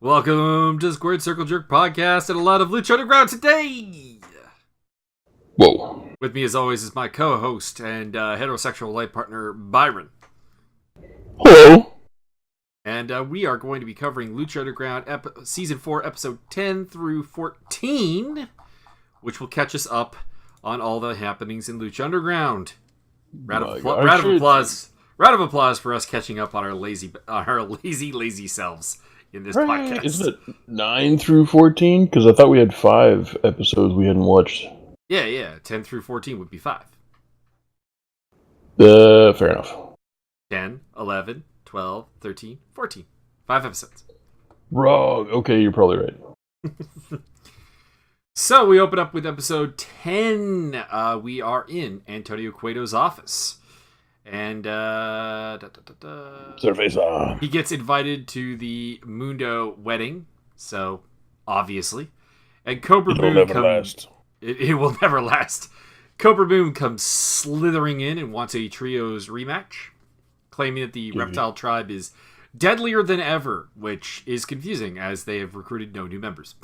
Welcome to Squared Circle Jerk Podcast and a lot of Lucha Underground today! Whoa. With me as always is my co-host and heterosexual life partner, Byron. Hello. And we are going to be covering Lucha Underground Season 4, Episode 10 through 14, which will catch us up on all the happenings in Lucha Underground. Round of applause for us catching up on our lazy selves in this podcast. Isn't it 9 through 14? Because I thought we had 5 episodes we hadn't watched. Yeah. 10 through 14 would be 5. Fair enough. 10, 11, 12, 13, 14. 5 episodes. Wrong. Okay, you're probably right. So we open up with episode 10. We are in Antonio Cueto's office. And Cerveza. He gets invited to the Mundo wedding. So, obviously. And Cobra Moon comes... It will never last. Cobra Moon comes slithering in and wants a trios rematch, claiming that the reptile tribe is deadlier than ever, which is confusing as they have recruited no new members.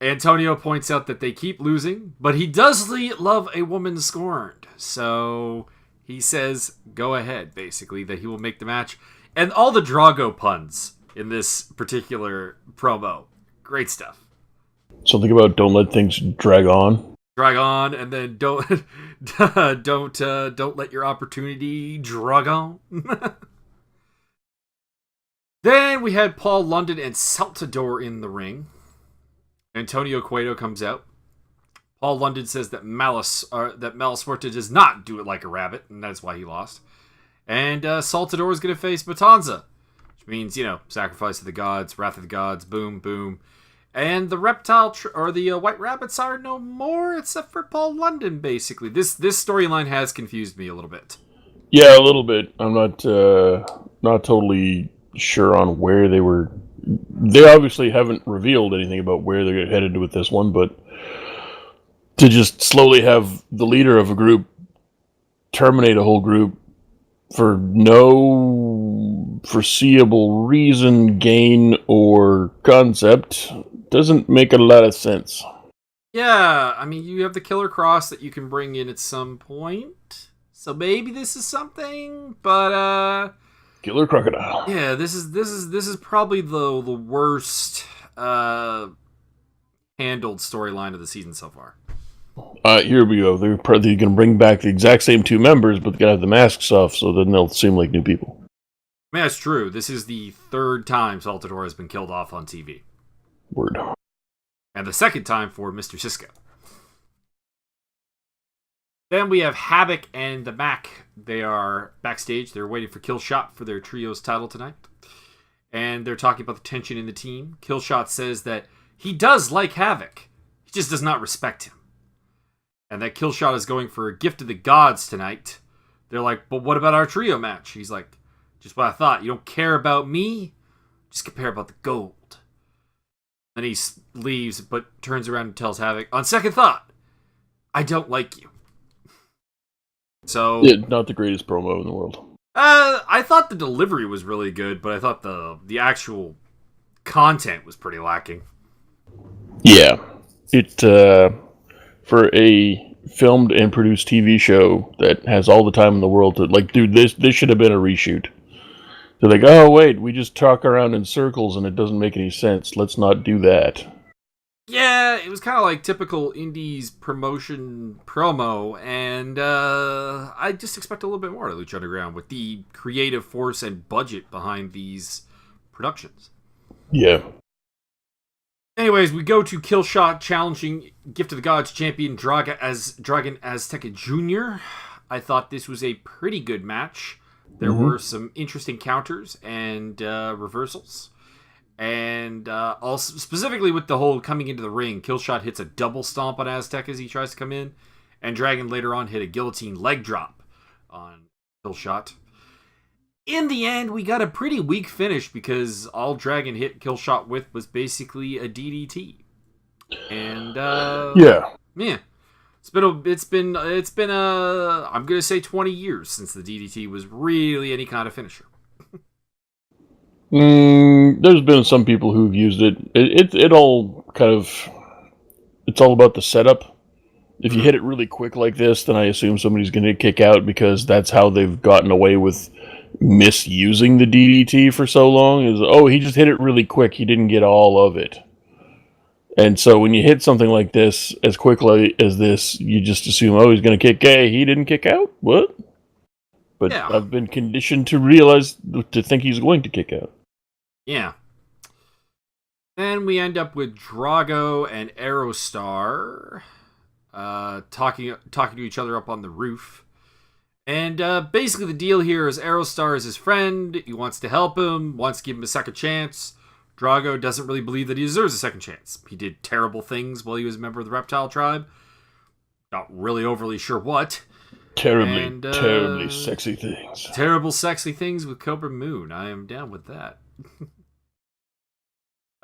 Antonio points out that they keep losing, but he does love a woman scorned. So he says, go ahead, basically, that he will make the match. And all the Drago puns in this particular promo. Great stuff. Something about don't let things drag on. Drag on, and then don't let your opportunity drag on. Then we had Paul London and Saltador in the ring. Antonio Cueto comes out. Paul London says that Malasport does not do it like a rabbit, and that's why he lost. And Saltador is going to face Matanza, which means, sacrifice of the gods, wrath of the gods, boom, boom. And the reptile or the white rabbits are no more, except for Paul London, basically. This storyline has confused me a little bit. Yeah, a little bit. I'm not totally sure on where they were. They obviously haven't revealed anything about where they're headed with this one, but to just slowly have the leader of a group terminate a whole group for no foreseeable reason, gain, or concept doesn't make a lot of sense. Yeah, I mean, you have the Killer Cross that you can bring in at some point, so maybe this is something, but Killer Crocodile. Yeah, this is probably the worst handled storyline of the season so far. Here we go. They're probably going to bring back the exact same 2 members, but they got to have the masks off, so then they'll seem like new people. I mean, that's true. This is the 3rd time Saltador has been killed off on TV. Word. And the 2nd time for Mr. Cisco. Then we have Havoc and the Mac. They are backstage. They're waiting for Killshot for their trios title tonight. And they're talking about the tension in the team. Killshot says that he does like Havoc. He just does not respect him. And that Killshot is going for a gift of the gods tonight. They're like, but what about our trio match? He's like, just what I thought. You don't care about me? Just care about the gold. Then he leaves, but turns around and tells Havoc, on second thought, I don't like you. So, yeah, not the greatest promo in the world. I thought the delivery was really good, but I thought the actual content was pretty lacking. Yeah. It, for a filmed and produced TV show that has all the time in the world to, like, dude, this should have been a reshoot. They're like, oh, wait, we just talk around in circles and it doesn't make any sense. Let's not do that. Yeah, it was kind of like typical indies promotion promo, and I just expect a little bit more of Lucha Underground with the creative force and budget behind these productions. Yeah. Anyways, we go to Killshot challenging Gift of the Gods champion Dragon Azteca Jr. I thought this was a pretty good match. There were some interesting counters and reversals. And also specifically with the whole coming into the ring, Killshot hits a double stomp on Aztec as he tries to come in, and Dragon later on hit a guillotine leg drop on Killshot. In the end, we got a pretty weak finish because all Dragon hit Killshot with was basically a DDT. And yeah. It's been I'm gonna say 20 years since the DDT was really any kind of finisher. There's been some people who've used it. It all kind of, it's all about the setup. If you hit it really quick like this, then I assume somebody's going to kick out because that's how they've gotten away with misusing the DDT for so long. Is, oh, he just hit it really quick. He didn't get all of it. And so when you hit something like this as quickly as this, you just assume, oh, he's going to kick. Hey, he didn't kick out? What? But Yeah. I've been conditioned to think he's going to kick out. Yeah. Then we end up with Drago and Aerostar talking to each other up on the roof. And basically the deal here is Aerostar is his friend. He wants to help him, wants to give him a second chance. Drago doesn't really believe that he deserves a second chance. He did terrible things while he was a member of the reptile tribe. Not really overly sure what. Terribly sexy things. Terrible sexy things with Cobra Moon. I am down with that.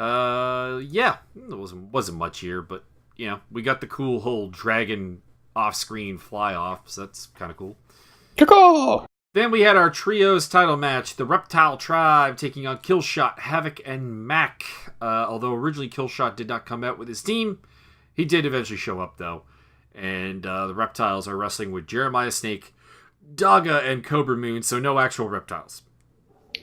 Yeah, there wasn't much here, but you know, we got the cool whole dragon off-screen fly-off, so that's kind of cool. Caw-caw! Then we had our trios title match, the Reptile Tribe taking on Killshot, Havoc, and Mac. Although originally Killshot did not come out with his team, he did eventually show up though. And the Reptiles are wrestling with Jeremiah Snake, Daga, and Cobra Moon, so no actual reptiles.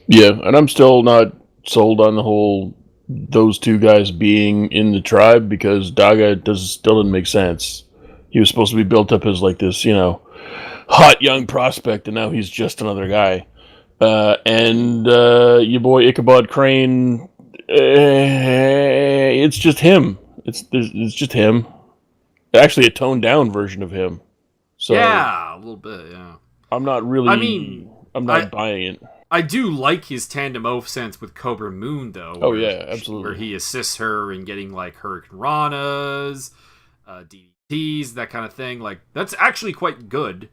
Yeah, and I'm still not sold on the whole those two guys being in the tribe because Daga still didn't make sense. He was supposed to be built up as like this, you know, hot young prospect, and now he's just another guy. And your boy Ichabod Crane, it's just him. It's just him. Actually, a toned down version of him. So yeah, a little bit. Yeah. I'm not really. I mean, I'm not buying it. I do like his tandem offense with Cobra Moon, though. Oh, yeah, absolutely. Where he assists her in getting, like, Hurricane Ranas, DDTs, that kind of thing. Like, that's actually quite good.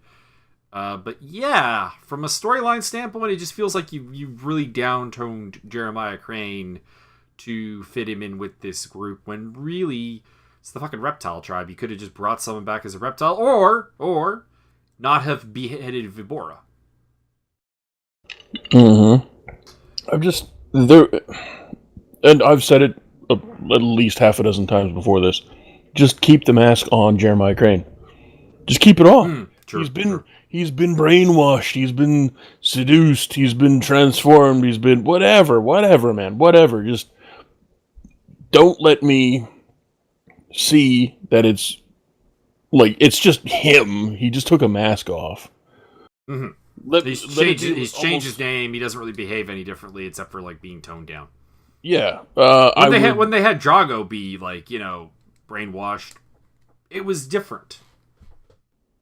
But, yeah, from a storyline standpoint, it just feels like you really downtoned Jeremiah Crane to fit him in with this group, when really, it's the fucking Reptile Tribe. You could have just brought someone back as a reptile, or not have beheaded Vibora. Mm-hmm. I'm just there, and I've said it at least half a dozen times before this. Just keep the mask on Jeremiah Crane. Just keep it on. True, he's been brainwashed. He's been seduced. He's been transformed. He's been whatever, man, whatever. Just don't let me see that it's like it's just him. He just took a mask off. Mm-hmm. He's changed his name. He doesn't really behave any differently, except for like being toned down. Yeah. When they had Drago be like, you know, brainwashed, it was different.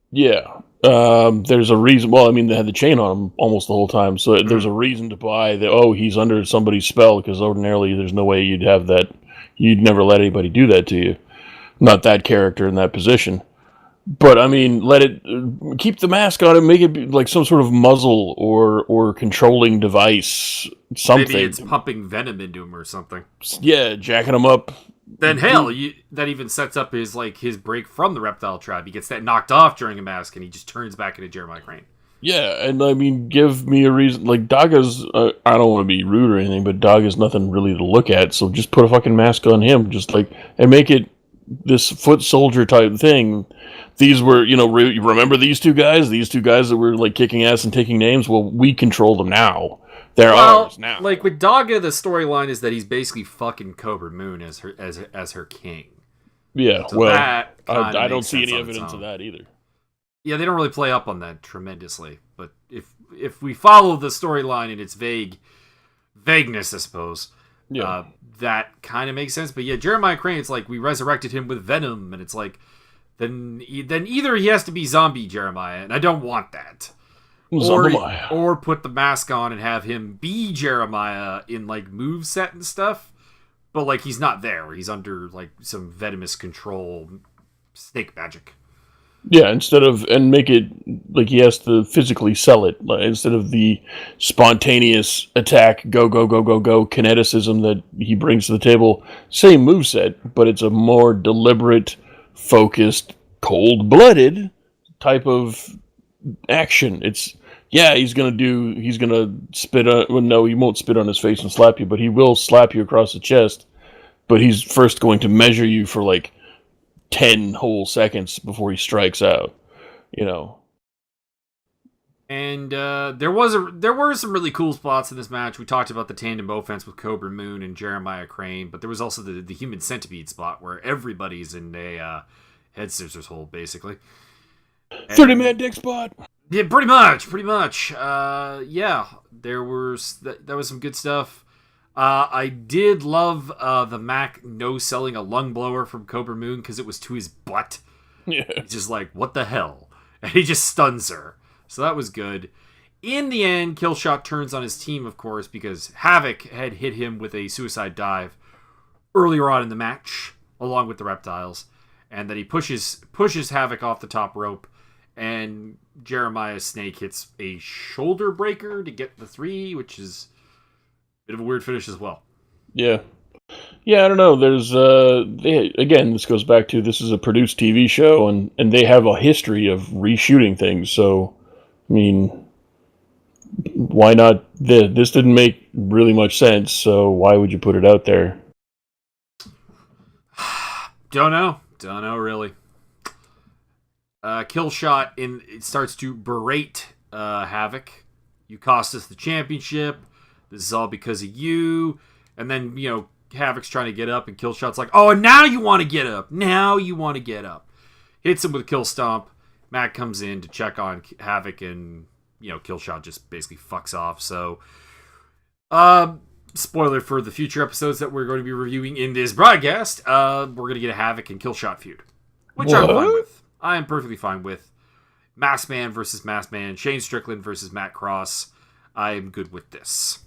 Yeah. There's a reason. Well, I mean, they had the chain on him almost the whole time, so there's a reason to buy that. Oh, he's under somebody's spell, because ordinarily there's no way you'd have that. You'd never let anybody do that to you. Not that character in that position. But I mean, let it keep the mask on and make it be like some sort of muzzle or controlling device. Something. Maybe it's pumping venom into him or something. Yeah, jacking him up. Then hell, that even sets up his break from the Reptile Tribe. He gets that knocked off during a mask, and he just turns back into Jeremiah Crane. Yeah, and I mean, give me a reason. Like Daga's, I don't want to be rude or anything, but Daga's nothing really to look at. So just put a fucking mask on him, and make it this foot soldier type thing. These were, you know, you remember these two guys? These two guys that were, like, kicking ass and taking names? Well, we control them now. They're ours now. Like, with Daga, the storyline is that he's basically fucking Cobra Moon as her king. Yeah, so well, I don't see any evidence of that either. Yeah, they don't really play up on that tremendously. But if we follow the storyline in its vagueness, I suppose, that kind of makes sense. But yeah, Jeremiah Crane, it's like we resurrected him with venom, and it's like, then either he has to be zombie Jeremiah, and I don't want that. Or put the mask on and have him be Jeremiah in like moveset and stuff, but like he's not there. He's under like some venomous control, snake magic. Yeah, and make it like he has to physically sell it instead of the spontaneous attack, go kineticism that he brings to the table. Same moveset, but it's a more deliberate, focused, cold-blooded type of action. It's yeah, he's gonna spit on. Well, no, he won't spit on his face and slap you, but he will slap you across the chest. But he's first going to measure you for like 10 whole seconds before he strikes out. You know. And there were some really cool spots in this match. We talked about the tandem offense with Cobra Moon and Jeremiah Crane, but there was also the human centipede spot where everybody's in a head scissors hold, basically. 30-man dick spot. Yeah, pretty much. Yeah, there was that was some good stuff. I did love the Mac no-selling a lung blower from Cobra Moon because it was to his butt. Yeah. He's just like, what the hell? And he just stuns her. So that was good. In the end, Killshot turns on his team, of course, because Havoc had hit him with a suicide dive earlier on in the match, along with the Reptiles. And then he pushes Havoc off the top rope, and Jeremiah Snake hits a shoulder breaker to get the 3, which is a bit of a weird finish as well. Yeah. Yeah, I don't know. There's again, this goes back to this is a produced TV show, and they have a history of reshooting things. So, I mean, why not? This didn't make really much sense. So why would you put it out there? Don't know really. Killshot it starts to berate Havoc. You cost us the championship. This is all because of you. And then, Havoc's trying to get up, and Killshot's like, oh, and now you want to get up. Hits him with a kill stomp. Matt comes in to check on Havoc, and, Killshot just basically fucks off. So, spoiler for the future episodes that we're going to be reviewing in this broadcast, we're going to get a Havoc and Killshot feud. Which I'm fine with. I am perfectly fine with. Masked Man versus Masked Man. Shane Strickland versus Matt Cross. I am good with this.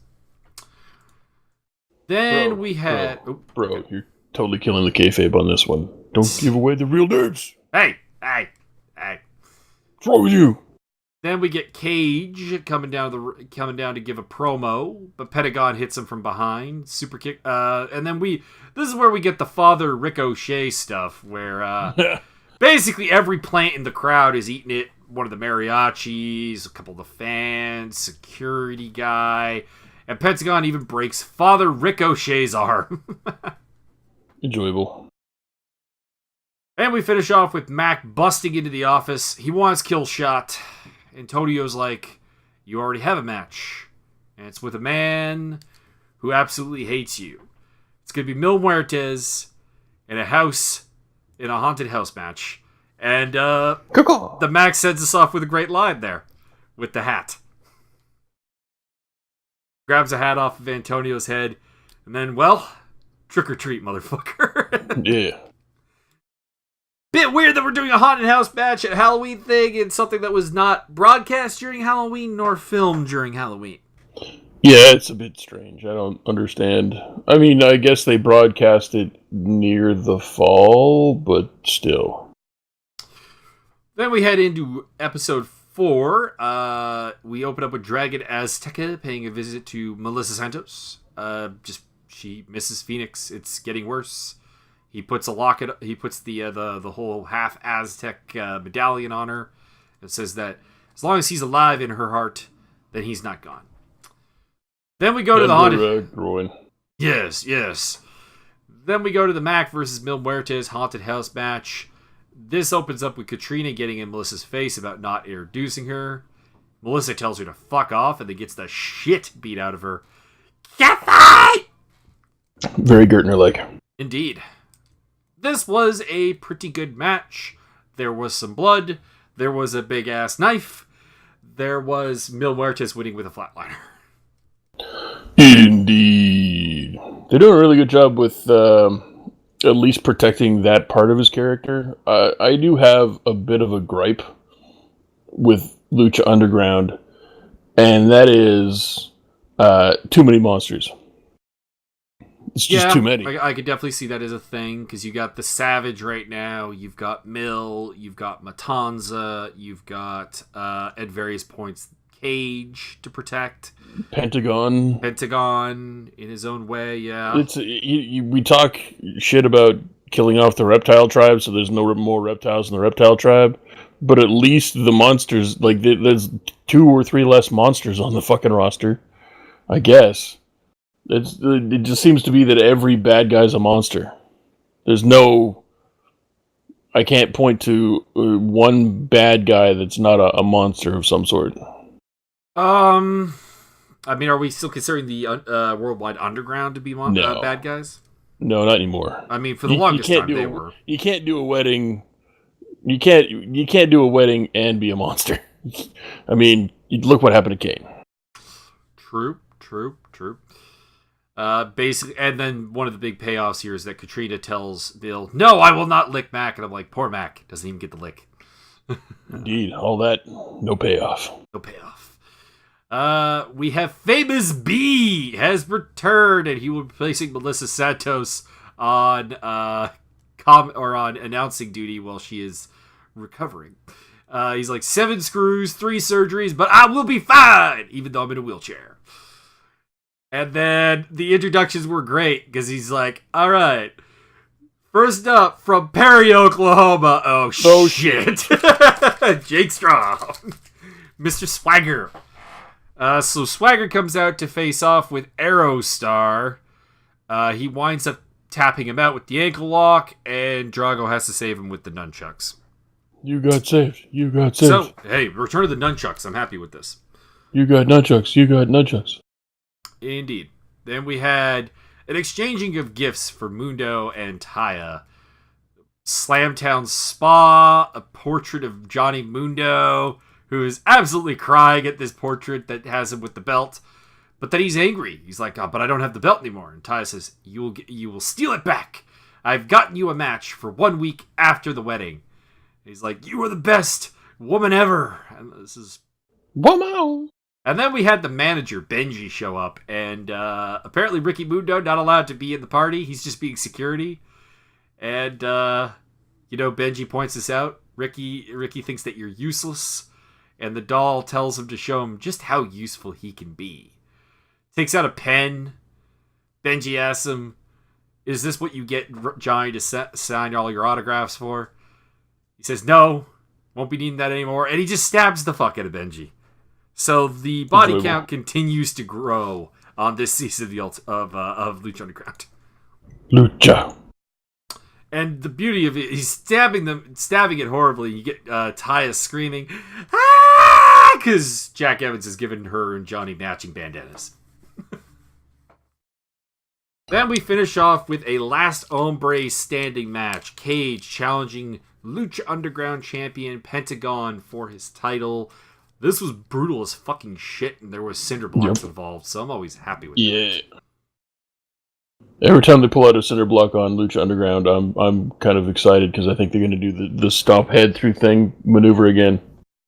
Then we had... Bro, you're totally killing the kayfabe on this one. Don't give away the real names. Hey. What's wrong with you? Then we get Cage coming down to give a promo, but Pentagon hits him from behind. Super kick. And then this is where we get the Father Ricochet stuff, where basically every plant in the crowd is eating it. One of the mariachis, a couple of the fans, security guy... And Pentagon even breaks Father Ricochet's arm. Enjoyable. And we finish off with Mac busting into the office. He wants Killshot. Antonio's like, you already have a match. And it's with a man who absolutely hates you. It's going to be Mil Muertes in a haunted house match. And the Mac sends us off with a great line there. With the hat. Grabs a hat off of Antonio's head, and then, trick or treat, motherfucker. Yeah. Bit weird that we're doing a haunted house match at Halloween thing and something that was not broadcast during Halloween nor filmed during Halloween. Yeah, it's a bit strange. I don't understand. I mean, I guess they broadcast it near the fall, but still. Then we head into episode 4, we open up with Dragon Azteca paying a visit to Melissa Santos. She misses Phoenix. It's getting worse. He puts the whole half Aztec medallion on her. It says that as long as he's alive in her heart, then he's not gone. Then we go to the haunted. Yes. Then we go to the Mac versus Mil Muertes haunted house match. This opens up with Katrina getting in Melissa's face about not introducing her. Melissa tells her to fuck off and then gets the shit beat out of her. Get fight! Very Gertner-like. Indeed. This was a pretty good match. There was some blood. There was a big-ass knife. There was Mil Muertes winning with a flatliner. Indeed. They're doing a really good job with... at least protecting that part of his character. I do have a bit of a gripe with Lucha Underground, and that is too many monsters. It's just too many. I could definitely see that as a thing, because you got the Savage right now, you've got Mil, you've got Matanza, you've got, at various points, Cage to protect. Pentagon in his own way, yeah. We talk shit about killing off the reptile tribe, so there's no more reptiles in the reptile tribe. but at least the monsters, like, there's 2 or 3 less monsters on the fucking roster, I guess. It just seems to be that every bad guy's a monster. There's no... I can't point to one bad guy that's not a monster of some sort. I mean, are we still considering the Worldwide Underground to be bad guys? No, not anymore. I mean, for the longest time, they were. You can't do a wedding. You can't do a wedding and be a monster. I mean, look what happened to Kane. True. Basically, and then one of the big payoffs here is that Katrina tells Bill, "No, I will not lick Mac," and I'm like, poor Mac doesn't even get the lick. Indeed, all that, no payoff. No payoff. We have Famous B has returned, and he will be replacing Melissa Santos on on announcing duty while she is recovering. He's like 7 screws, 3 surgeries, but I will be fine, even though I'm in a wheelchair. And then the introductions were great because he's like, all right, first up from Perry, Oklahoma. Oh shit. Jake Strong. Mr. Swagger. So Swagger comes out to face off with Aerostar. He winds up tapping him out with the ankle lock, and Drago has to save him with the nunchucks. You got saved. So, hey, return of the nunchucks. I'm happy with this. You got nunchucks. Indeed. Then we had an exchanging of gifts for Mundo and Taya. Slamtown Spa, a portrait of Johnny Mundo, who is absolutely crying at this portrait that has him with the belt. But then he's angry. He's like, but I don't have the belt anymore. And Taya says, you will steal it back. I've gotten you a match for 1 week after the wedding. He's like, you are the best woman ever. And this is... Woman! And then we had the manager, Benji, show up. And apparently Ricky Mundo not allowed to be in the party. He's just being security. And, Benji points this out. Ricky thinks that you're useless. And the doll tells him to show him just how useful he can be. Takes out a pen. Benji asks him, is this what you get Johnny to sign all your autographs for? He says, no, won't be needing that anymore. And he just stabs the fuck out of Benji. So the body count continues to grow on this season of Lucha Underground. Lucha. And the beauty of it, he's stabbing it horribly. You get Taya screaming, ah! Because Jack Evans has given her and Johnny matching bandanas. Then we finish off with a last hombre standing match. Cage challenging Lucha Underground champion Pentagon for his title. This was brutal as fucking shit, and there was cinder blocks involved, so I'm always happy with that. Every time they pull out a cinder block on Lucha Underground, I'm kind of excited because I think they're going to do the stomp head through thing maneuver again.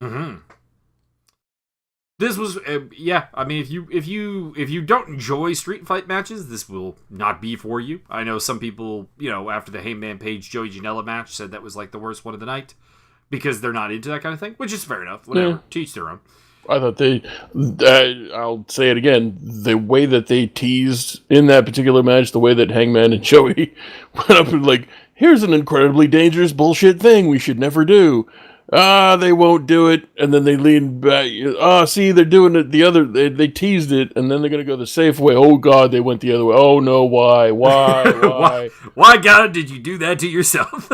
Mm-hmm. This was, I mean, if you don't enjoy street fight matches, this will not be for you. I know some people, after the Hangman Page Joey Janela match, said that was like the worst one of the night. Because they're not into that kind of thing, which is fair enough. Whatever, teach their own. I thought I'll say it again, the way that they teased in that particular match, the way that Hangman and Joey went up and like, here's an incredibly dangerous bullshit thing we should never do. They won't do it, and then they lean back. See, they're doing it the other, they teased it, and then they're going to go the safe way. Oh God, they went the other way. Oh no, why? Why God did you do that to yourself?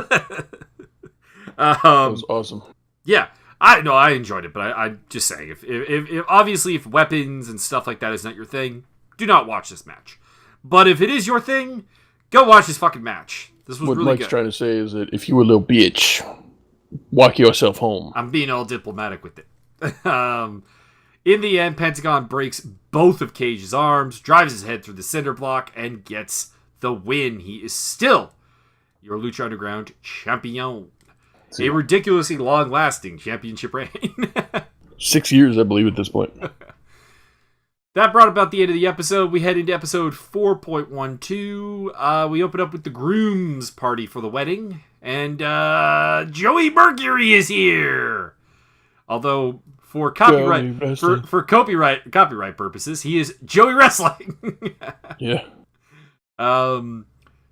That was awesome. Yeah, I enjoyed it, but I'm just saying, if obviously if weapons and stuff like that is not your thing, do not watch this match. But if it is your thing, go watch this fucking match. This was what really Mike's good. Trying to say is that if you were a little bitch, walk yourself home. I'm being all diplomatic with it. In the end, Pentagon breaks both of Cage's arms, drives his head through the cinder block, and gets the win. He is still your Lucha Underground champion. A ridiculously long-lasting championship reign. 6 years, I believe, at this point. That brought about the end of the episode. We head into episode 4.12. We open up with the groom's party for the wedding. And Joey Mercury is here. Although, for copyright purposes, he is Joey Wrestling. Yeah.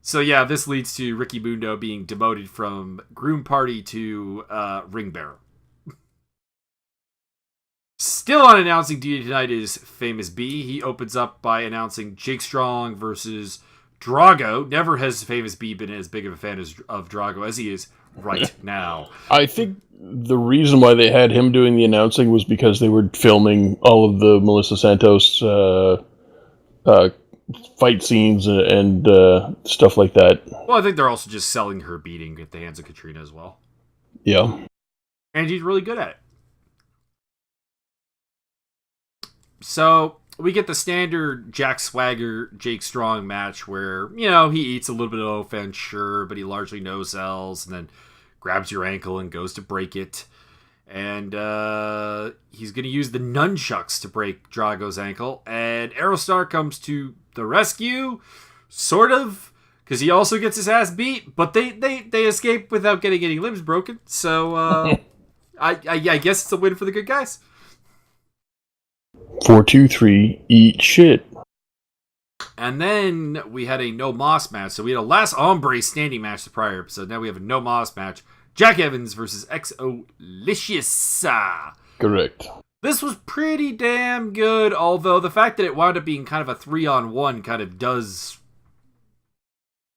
So this leads to Ricky Mundo being demoted from groom party to ring bearer. Still on announcing duty tonight is Famous B. He opens up by announcing Jake Strong versus Drago. Never has Famous B been as big of a fan of Drago as he is right now. I think the reason why they had him doing the announcing was because they were filming all of the Melissa Santos fight scenes and stuff like that. Well, I think they're also just selling her beating at the hands of Katrina as well. Yeah. And she's really good at it. So we get the standard Jack Swagger, Jake Strong match where, he eats a little bit of offense, sure, but he largely no-sells and then grabs your ankle and goes to break it. And he's going to use the nunchucks to break Drago's ankle. And Aerostar comes to the rescue, sort of, because he also gets his ass beat. But they escape without getting any limbs broken. So I guess it's a win for the good guys. 4, 2, 3, eat shit. And then we had a no Moss match. So we had a last hombre standing match the prior episode. Now we have a no Moss match. Jack Evans versus Exolicious. Correct. This was pretty damn good, although the fact that it wound up being kind of a 3-on-1 kind of does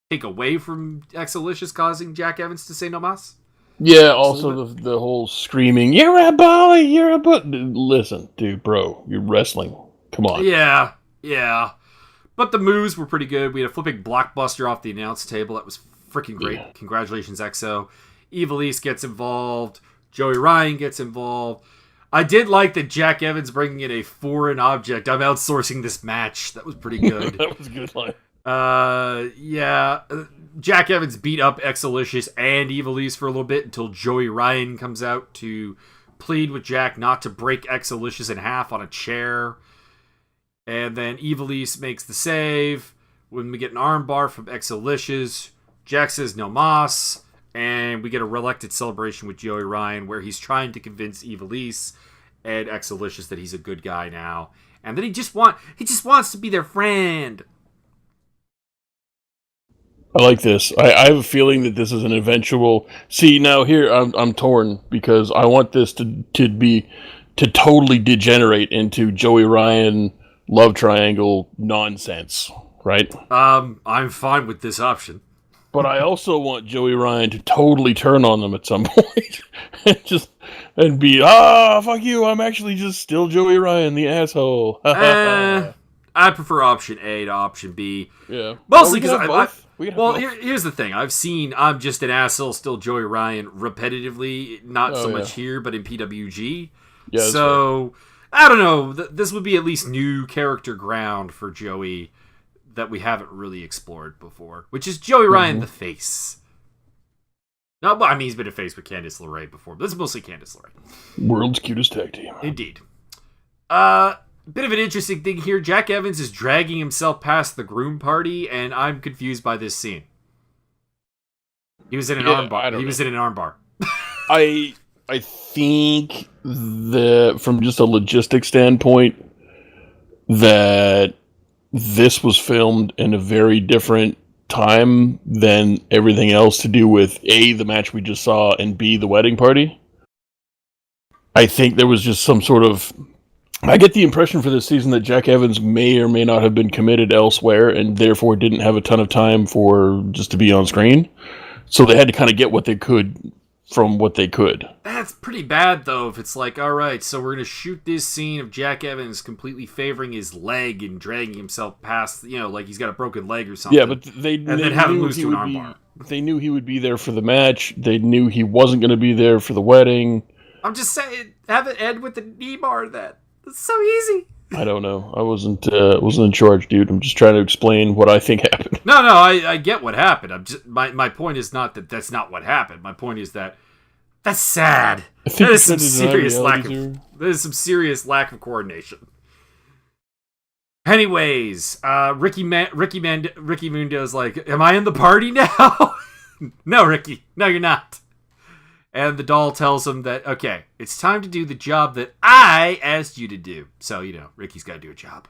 take away from Exolicious causing Jack Evans to say no mas. Yeah, also the whole screaming, "You're a bully, you're a bully." Listen, dude, bro, you're wrestling. Come on. Yeah. But the moves were pretty good. We had a flipping blockbuster off the announce table. That was freaking great. Yeah. Congratulations, Exo. Evilise gets involved. Joey Ryan gets involved. I did like that Jack Evans bringing in a foreign object. I'm outsourcing this match. That was pretty good. That was a good line. Yeah. Jack Evans beat up Exolicious and Evilise for a little bit until Joey Ryan comes out to plead with Jack not to break Exolicious in half on a chair. And then Evilise makes the save. When we get an armbar from Exolicious, Jack says no mas. And we get a reluctant celebration with Joey Ryan where he's trying to convince Evilise and Exolicious that he's a good guy now. And that he just wants to be their friend. I like this. I have a feeling that this is an eventual... See, now here I'm torn because I want this to totally degenerate into Joey Ryan love triangle nonsense, right? I'm fine with this option. But I also want Joey Ryan to totally turn on them at some point and be, fuck you, I'm actually just still Joey Ryan, the asshole. I prefer option A to option B. Yeah. Mostly because here's the thing. I've seen I'm just an asshole, still Joey Ryan repetitively, not so much here, but in PWG. Yeah. So, I don't know. This would be at least new character ground for Joey that we haven't really explored before, which is Joey Ryan the face. No, but I mean, he's been a face with Candice LeRae before, but this is mostly Candice LeRae. World's cutest tag team. Indeed. Bit of an interesting thing here. Jack Evans is dragging himself past the groom party, and I'm confused by this scene. He was in an armbar. He was in an armbar. I think that from just a logistics standpoint, that this was filmed in a very different time than everything else to do with A, the match we just saw, and B, the wedding party. I think there was just some sort of... I get the impression for this season that Jack Evans may or may not have been committed elsewhere and therefore didn't have a ton of time for just to be on screen. So they had to kind of get what they could from what they could. That's pretty bad, though, if it's like, all right, so we're going to shoot this scene of Jack Evans completely favoring his leg and dragging himself past, like he's got a broken leg or something. Yeah, but they then have him lose to an armbar. They knew he would be there for the match. They knew he wasn't going to be there for the wedding. I'm just saying, have it end with the knee bar then. It's so easy. I don't know. I wasn't in charge, dude. I'm just trying to explain what I think happened. No, I get what happened. I'm just my point is not that that's not what happened. My point is that that's sad. That is some serious lack of coordination. Anyways, Ricky Mundo's like, "Am I in the party now?" No, Ricky. No, you're not. And the doll tells him that, okay, it's time to do the job that I asked you to do. So, Ricky's got to do a job.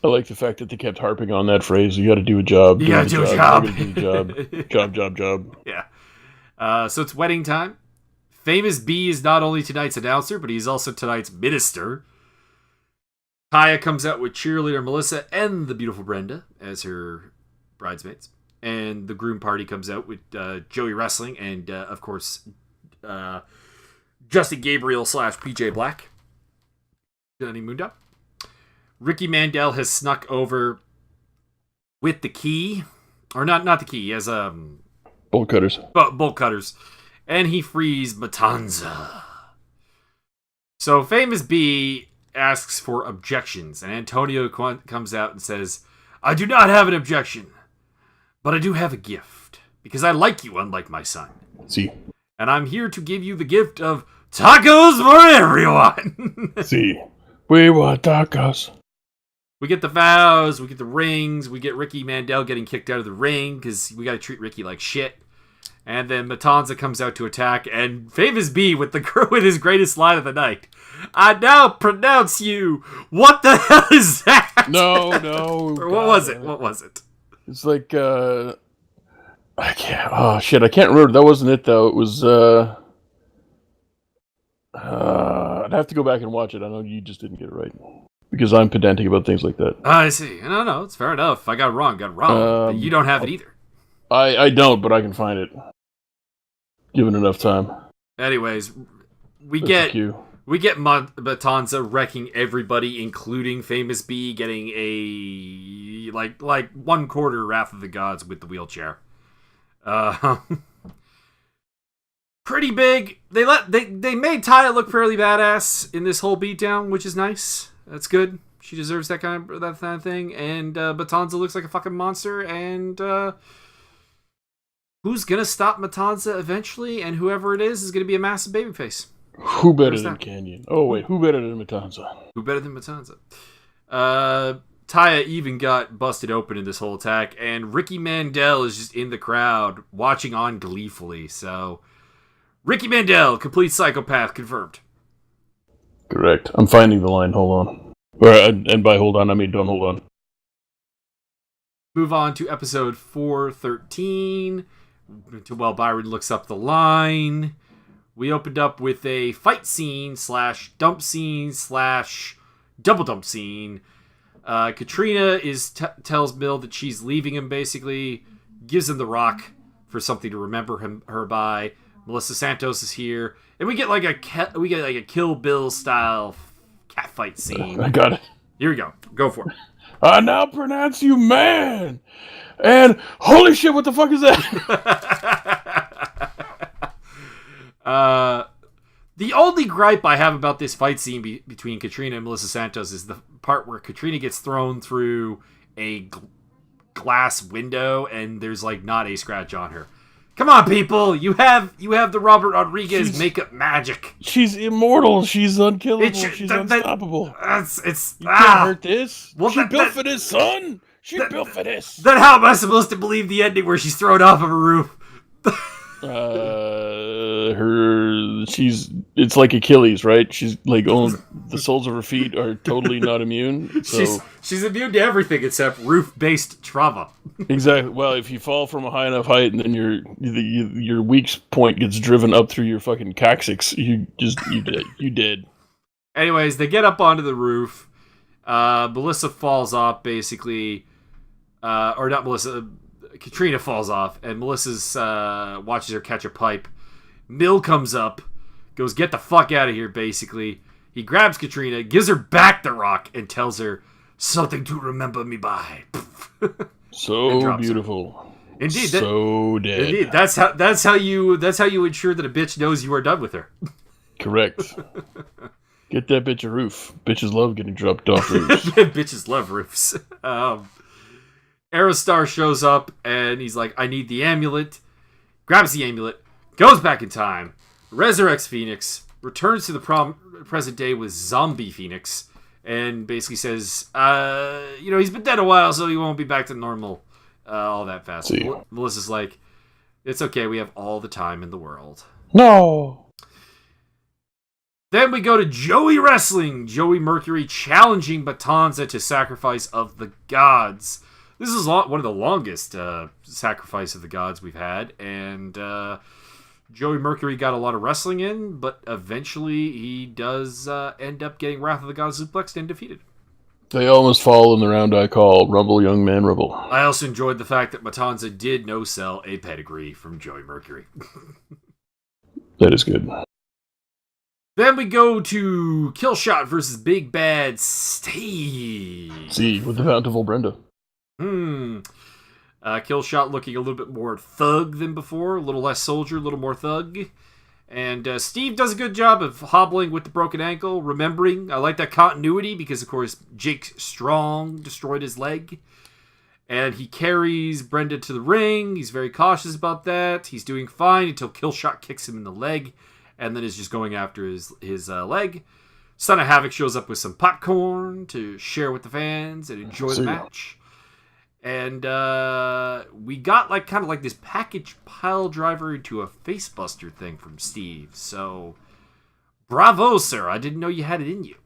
I like the fact that they kept harping on that phrase. You got to do a job. You got to do a job. You gotta do a job. Job. Yeah. So it's wedding time. Famous B is not only tonight's announcer, but he's also tonight's minister. Taya comes out with cheerleader Melissa and the beautiful Brenda as her bridesmaids. And the groom party comes out with Joey Wrestling and, of course, Justin Gabriel / PJ Black. Johnny Mundo. Ricky Mandel has snuck over with the key. Or not the key. He has bolt cutters. Bolt cutters. And he frees Matanza. So Famous B asks for objections. And Antonio comes out and says, I do not have an objection. But I do have a gift. Because I like you, unlike my son. See. And I'm here to give you the gift of tacos for everyone. See. We want tacos. We get the vows, we get the rings, we get Ricky Mandel getting kicked out of the ring because we got to treat Ricky like shit. And then Matanza comes out to attack, and Famous B with his greatest line of the night. I now pronounce you. What the hell is that? No. Or what was it? What was it? It's like I can't. Oh shit! I can't remember. That wasn't it though. It was. I'd have to go back and watch it. I know you just didn't get it right because I'm pedantic about things like that. I see. No, it's fair enough. I got it wrong. But you don't have it either. I don't, but I can find it. Given enough time. Anyways, we get Matanza wrecking everybody, including Famous B getting a like 1/4 Wrath of the Gods with the wheelchair. Pretty big. They made Taya look fairly badass in this whole beatdown, which is nice. That's good. She deserves that kind of thing. And Matanza looks like a fucking monster. And who's gonna stop Matanza eventually? And whoever it is gonna be a massive babyface. Who better than Canyon? Oh wait, who better than Matanza? Who better than Matanza? Taya even got busted open in this whole attack, and Ricky Mandel is just in the crowd watching on gleefully. So, Ricky Mandel, complete psychopath, confirmed. Correct. I'm finding the line. Hold on. And by hold on, I mean don't hold on. Move on to episode 413. While Byron looks up the line, we opened up with a fight scene / dump scene / double dump scene. Katrina tells Mill that she's leaving him, basically. Gives him the rock for something to remember her by. Melissa Santos is here. And we get like a Kill Bill style cat fight scene. I got it. Here we go. Go for it. I now pronounce you man. And holy shit, what the fuck is that? The only gripe I have about this fight scene between Katrina and Melissa Santos is the part where Katrina gets thrown through a glass window and there's like not a scratch on her. Come on, people! You have the Robert Rodriguez makeup magic. She's immortal. She's unkillable. She's unstoppable. You can't hurt this. Well, she built for this, son. She built for this. Then how am I supposed to believe the ending where she's thrown off of a roof? It's like Achilles, right? She's like, the soles of her feet are totally not immune. So she's immune to everything except roof-based trauma. Exactly. Well, if you fall from a high enough height and then your weak point gets driven up through your fucking coccyx, you dead. Anyways, they get up onto the roof. Melissa falls off, basically. Or not Melissa. Katrina falls off, and Melissa's watches her catch a pipe. Mill comes up, goes, get the fuck out of here, basically. He grabs Katrina, gives her back the rock, and tells her, something to remember me by. So beautiful. Her. Indeed. So dead. Indeed. That's how you ensure that a bitch knows you are done with her. Correct. Get that bitch a roof. Bitches love getting dropped off roofs. Bitches love roofs. Aerostar shows up, and he's like, I need the amulet. Grabs the amulet. Goes back in time, resurrects Phoenix, returns to the present day with zombie Phoenix, and basically says, he's been dead a while, so he won't be back to normal all that fast. Melissa's like, it's okay, we have all the time in the world. No! Then we go to Joey Wrestling. Joey Mercury challenging Matanza to sacrifice of the gods. This is one of the longest sacrifice of the gods we've had, and Joey Mercury got a lot of wrestling in, but eventually he does end up getting Wrath of the Gods suplexed and defeated. They almost fall in the round I call Rumble, Young Man, Rumble. I also enjoyed the fact that Matanza did no-sell a pedigree from Joey Mercury. That is good. Then we go to Killshot versus Big Bad Steve. See, with the bountiful Brenda. Killshot looking a little bit more thug than before, a little less soldier, a little more thug. And Steve does a good job of hobbling with the broken ankle, remembering. I like that continuity because, of course, Jake Strong destroyed his leg. And he carries Brenda to the ring. He's very cautious about that. He's doing fine until Killshot kicks him in the leg and then is just going after his leg. Son of Havoc shows up with some popcorn to share with the fans and enjoy the match. And we got kind of this package pile driver into a facebuster thing from Steve. So, bravo, sir. I didn't know you had it in you.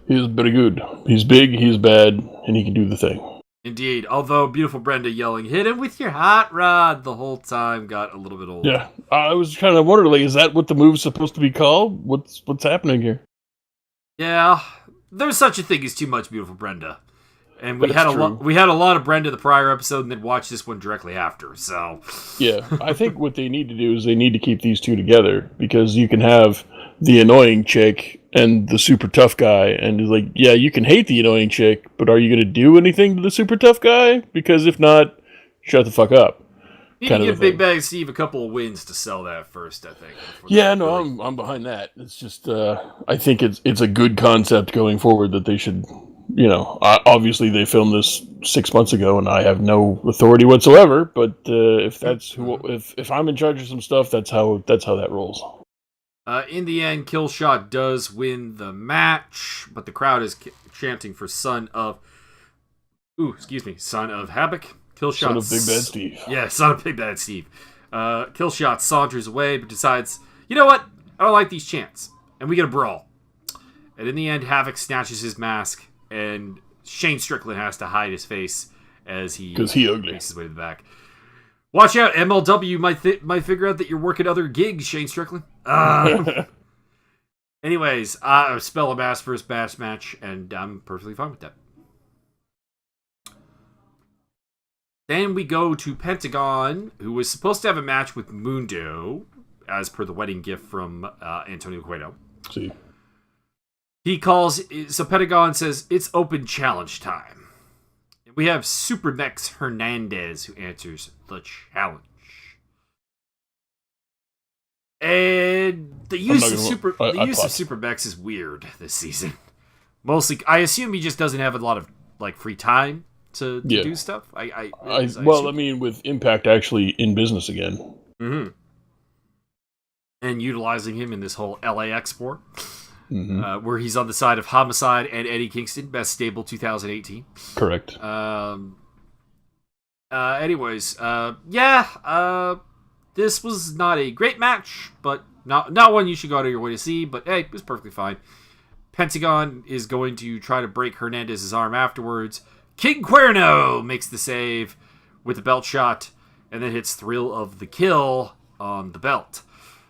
He's pretty good. He's big, he's bad, and he can do the thing. Indeed. Although beautiful Brenda yelling, "Hit him with your hot rod," the whole time got a little bit old. Yeah. I was kind of wondering, is that what the move's supposed to be called? What's happening here? Yeah. There's such a thing as too much beautiful Brenda. And we had a lot of Brenda the prior episode and then watched this one directly after. So yeah, I think what they need to do is they need to keep these two together, because you can have the annoying chick and the super tough guy, and it's like, yeah, you can hate the annoying chick, but are you going to do anything to the super tough guy? Because if not, shut the fuck up. You need to give Big Bad Steve a couple of wins to sell that first, I think. Yeah, no, I'm behind that. It's just I think it's a good concept going forward that they should. Obviously they filmed this 6 months ago, and I have no authority whatsoever. But if I'm in charge of some stuff, that's how that rolls. In the end, Killshot does win the match, but the crowd is chanting for Son of Havoc. Killshot, Son of Big Bad Steve. Yeah, Son of Big Bad Steve. Killshot saunters away, but decides, you know what? I don't like these chants, and we get a brawl. And in the end, Havoc snatches his mask, and Shane Strickland has to hide his face as he makes his way to the back. Watch out, MLW might figure out that you're working other gigs, Shane Strickland. Anyways, spell a mask first match, and I'm perfectly fine with that. Then we go to Pentagon, who was supposed to have a match with Mundo, as per the wedding gift from Antonio Cueto. See. So Pentagon says, it's open challenge time. We have Super Mex Hernandez, who answers the challenge. And the use of Super Mex is weird this season. Mostly, I assume he just doesn't have a lot of free time to do stuff. I mean, with Impact actually in business again. Mm-hmm. And utilizing him in this whole LAX war. Mm-hmm. Where he's on the side of Homicide and Eddie Kingston, Best Stable 2018. Correct. This was not a great match, but not one you should go out of your way to see, but hey, it was perfectly fine. Pentagon is going to try to break Hernandez's arm afterwards. King Cuerno makes the save with the belt shot, and then hits Thrill of the Kill on the belt.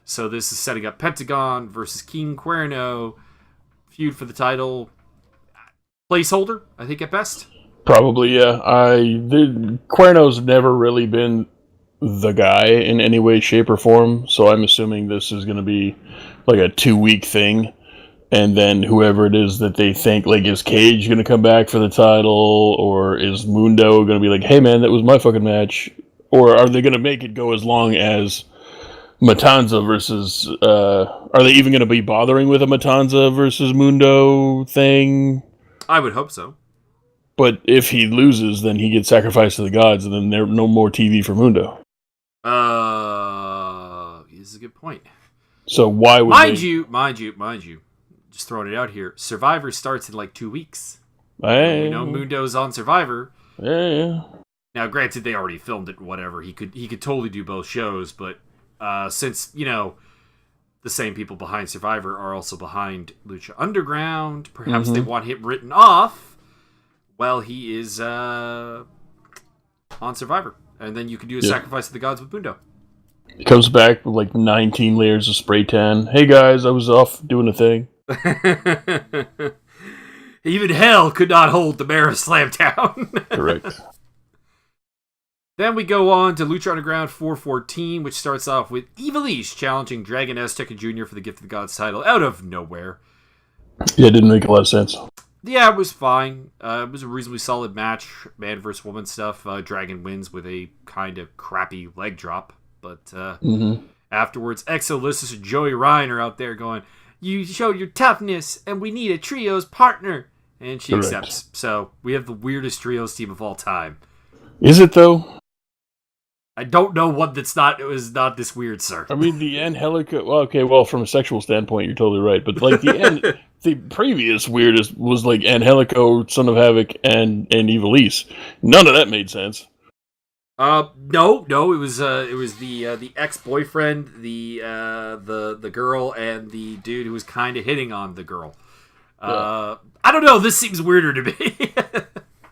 So this is setting up Pentagon versus King Cuerno. Feud for the title. Placeholder, I think, at best. Probably, yeah. Cuerno's never really been the guy in any way, shape, or form. So I'm assuming this is going to be like a 2-week thing. And then whoever it is that they think, is Cage going to come back for the title? Or is Mundo going to be like, hey man, that was my fucking match? Or are they going to make it go as long as Matanza versus, are they even going to be bothering with a Matanza versus Mundo thing? I would hope so. But if he loses, then he gets sacrificed to the gods, and then there's no more TV for Mundo. This is a good point. So why would mind you, just throwing it out here, Survivor starts in 2 weeks. Hey. We know Mundo's on Survivor. Yeah. Now, granted, they already filmed it, whatever. He could totally do both shows, but since, the same people behind Survivor are also behind Lucha Underground, perhaps they want him written off while he is on Survivor. And then you can do a Sacrifice of the Gods with Mundo. He comes back with like 19 layers of spray tan. Hey guys, I was off doing a thing. Even hell could not hold the Mayor of Slamtown. Correct. Then we go on to Lucha Underground 414, which starts off with Evilise challenging Dragon Azteca Jr. for the Gift of the Gods title out of nowhere. Yeah, it didn't make a lot of sense. Yeah, it was fine. It was a reasonably solid match, man versus woman stuff. Dragon wins with a kind of crappy leg drop. But afterwards, Exolysis and Joey Ryan are out there going, "You showed your toughness, and we need a trios partner." And she accepts. So we have the weirdest trios team of all time. Is it, though? I don't know what that's not. It was not this weird, sir. I mean, the Angelica... Well, from a sexual standpoint, you're totally right. But, like, the previous weirdest was, like, Angelico, Son of Havoc, and Evilise. None of that made sense. No, it was the ex-boyfriend, the girl, and the dude who was kind of hitting on the girl. I don't know. This seems weirder to me.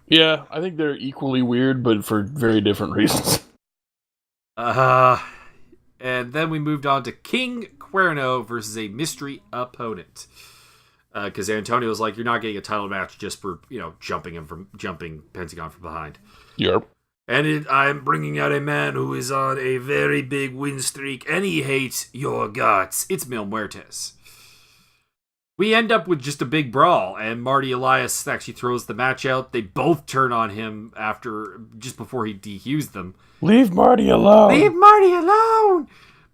Yeah, I think they're equally weird, but for very different reasons. And then we moved on to King Cuerno versus a mystery opponent. Because Antonio was like, "You're not getting a title match just for jumping Pentagon from behind." Yep. And I'm bringing out a man who is on a very big win streak, and he hates your guts. It's Mil Muertes. We end up with just a big brawl, and Marty Elias actually throws the match out. They both turn on him just before he DQs them. Leave Marty alone! Leave Marty alone!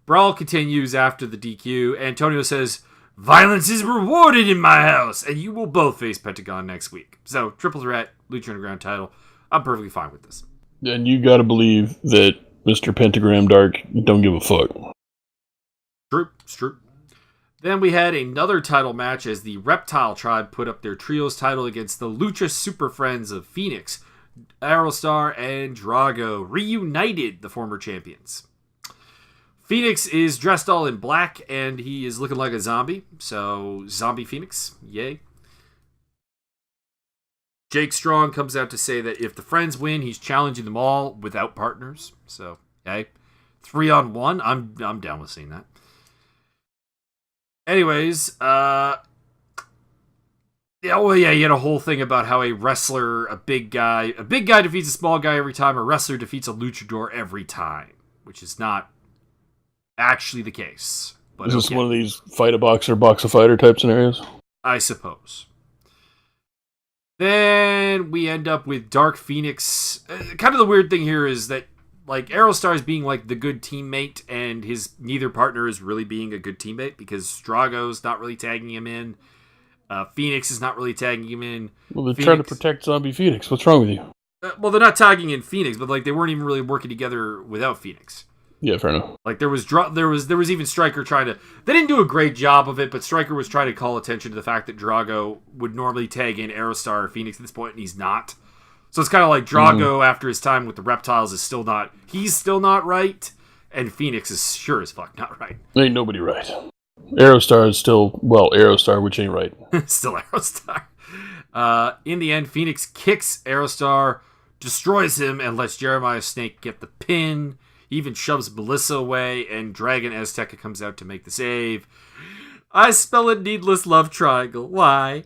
Brawl continues after the DQ. Antonio says, "Violence is rewarded in my house, and you will both face Pentagon next week." So, triple threat, Lucha Underground title. I'm perfectly fine with this. And you gotta believe that Mr. Pentagram Dark don't give a fuck. True, it's true. Then we had another title match as the Reptile Tribe put up their trios title against the Lucha Super Friends of Phoenix, Aerostar, and Drago, reunited the former champions. Phoenix is dressed all in black, and he is looking like a zombie, so Zombie Phoenix, yay. Jake Strong comes out to say that if the Friends win, he's challenging them all without partners. So, hey, 3-on-1, I'm down with seeing that. Anyways, you had a whole thing about how a wrestler, a big guy defeats a small guy every time. A wrestler defeats a luchador every time, which is not actually the case. But is this one of these fight a boxer, box a fighter type scenarios? I suppose. Then we end up with Dark Phoenix. Kind of the weird thing here is that, like, Aerostar is being, like, the good teammate, and his neither partner is really being a good teammate because Drago's not really tagging him in. Phoenix is not really tagging him in. Well, they're trying to protect Zombie Phoenix. What's wrong with you? Well, they're not tagging in Phoenix, but, like, they weren't even really working together without Phoenix. Yeah, fair enough. Like, there was even Stryker trying to... They didn't do a great job of it, but Stryker was trying to call attention to the fact that Drago would normally tag in Aerostar or Phoenix at this point, and he's not. So it's kind of like Drago, after his time with the Reptiles, is still not... He's still not right, and Phoenix is sure as fuck not right. Ain't nobody right. Aerostar is still... Well, Aerostar, which ain't right. Still Aerostar. In the end, Phoenix kicks Aerostar, destroys him, and lets Jeremiah Snake get the pin. He even shoves Melissa away, and Dragon Azteca comes out to make the save. I spell a needless love triangle. Why?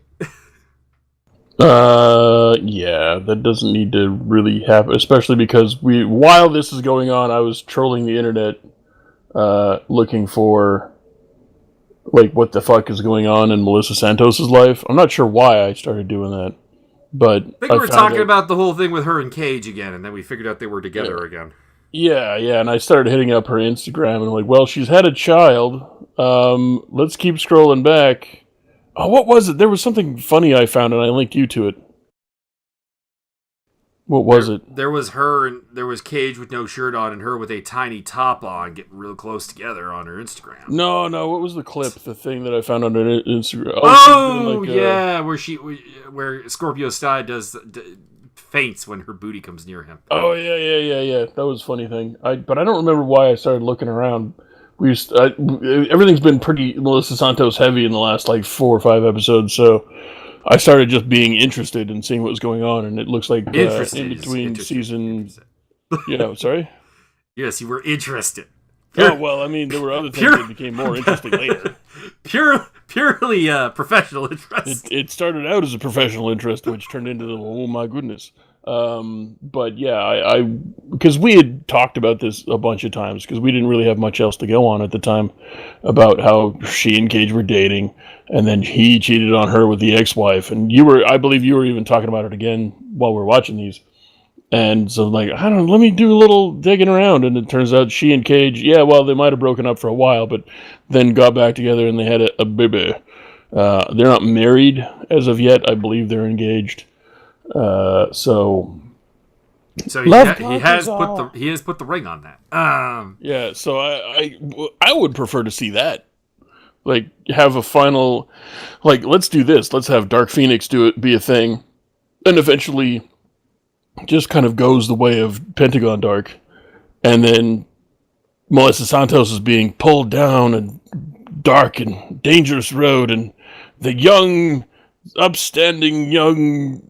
Yeah, that doesn't need to really happen, especially because while this is going on, I was trolling the internet, looking for, like, what the fuck is going on in Melissa Santos' life. I'm not sure why I started doing that, but I think we were talking about the whole thing with her and Cage again, and then we figured out they were together again. Yeah, and I started hitting up her Instagram, and I'm like, well, she's had a child. Let's keep scrolling back. Oh, what was it? There was something funny I found, and I linked you to it. What was it? There was her, and there was Cage with no shirt on, and her with a tiny top on, getting real close together on her Instagram. No, what was the clip? The thing that I found on her Instagram? Where Scorpio Sky faints when her booty comes near him. Oh yeah. That was a funny thing. But I don't remember why I started looking around. Everything's been pretty Melissa Santos heavy in the last like 4 or 5 episodes, so I started just being interested in seeing what was going on, and it looks like in between season. Sorry. Yes, you were interested. Oh, well, I mean, there were other things that became more interesting later. Purely professional interest. It started out as a professional interest, which turned into, oh my goodness. But yeah, I because we had talked about this a bunch of times because we didn't really have much else to go on at the time about how she and Cage were dating, and then he cheated on her with the ex-wife, and I believe you were even talking about it again while we were watching these. And so, like, I don't know, let me do a little digging around. And it turns out she and Cage, yeah, well, they might have broken up for a while, but then got back together and they had a baby. They're not married as of yet. I believe they're engaged. So he has put the ring on that. Yeah, so I would prefer to see that. Like, have a final, like, let's do this. Let's have Dark Phoenix be a thing. And eventually just kind of goes the way of Pentagon Dark, and then Melissa Santos is being pulled down a dark and dangerous road, and the young, upstanding, young,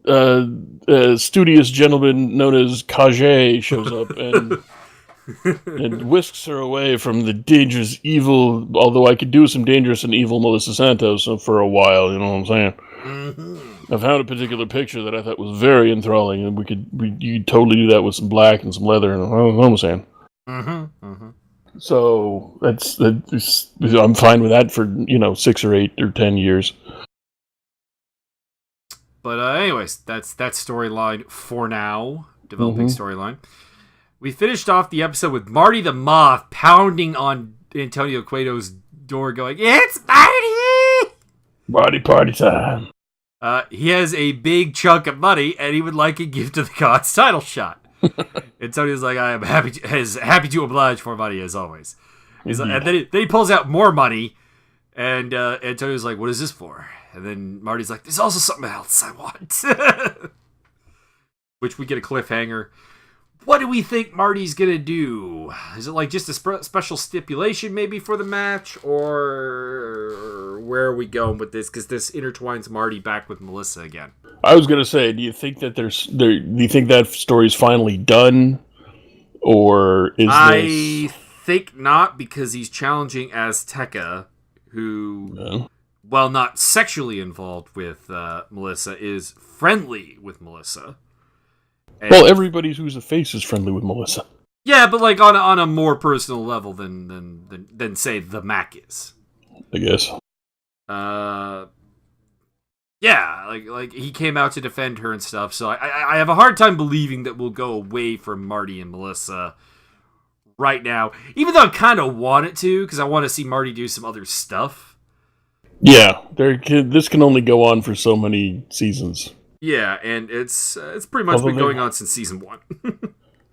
studious gentleman known as Kage shows up and whisks her away from the dangerous, evil, although I could do some dangerous and evil Melissa Santos for a while, you know what I'm saying? Mm-hmm. I found a particular picture that I thought was very enthralling, and you could totally do that with some black and some leather, and what I'm saying. Mm-hmm. Mm-hmm. So I'm fine with that for 6 or 8 or 10 years. But anyways, that's that storyline for now. Developing storyline. We finished off the episode with Marty the Moth pounding on Antonio Cueto's door, going, "It's Marty! Marty party time." He has a big chunk of money, and he would like a gift of the Gods title shot. Antonio's like, "I am happy to oblige for money as always." He's like, and then he pulls out more money, and Antonio's like, "What is this for?" And then Marty's like, "There's also something else I want," which we get a cliffhanger. What do we think Marty's gonna do? Is it like just a special stipulation maybe for the match, or where are we going with this? Because this intertwines Marty back with Melissa again. I was gonna say, do you think that do you think that story's finally done, or is I think not, because he's challenging Azteca, who, while not sexually involved with Melissa, is friendly with Melissa. Well, everybody who's a face is friendly with Melissa. Yeah, but like on a more personal level than say the Mac is, I guess. Yeah, like he came out to defend her and stuff. So I have a hard time believing that we'll go away from Marty and Melissa right now, even though I kind of want it to, because I want to see Marty do some other stuff. Yeah, this can only go on for so many seasons. Yeah, and it's pretty much been going on since season 1.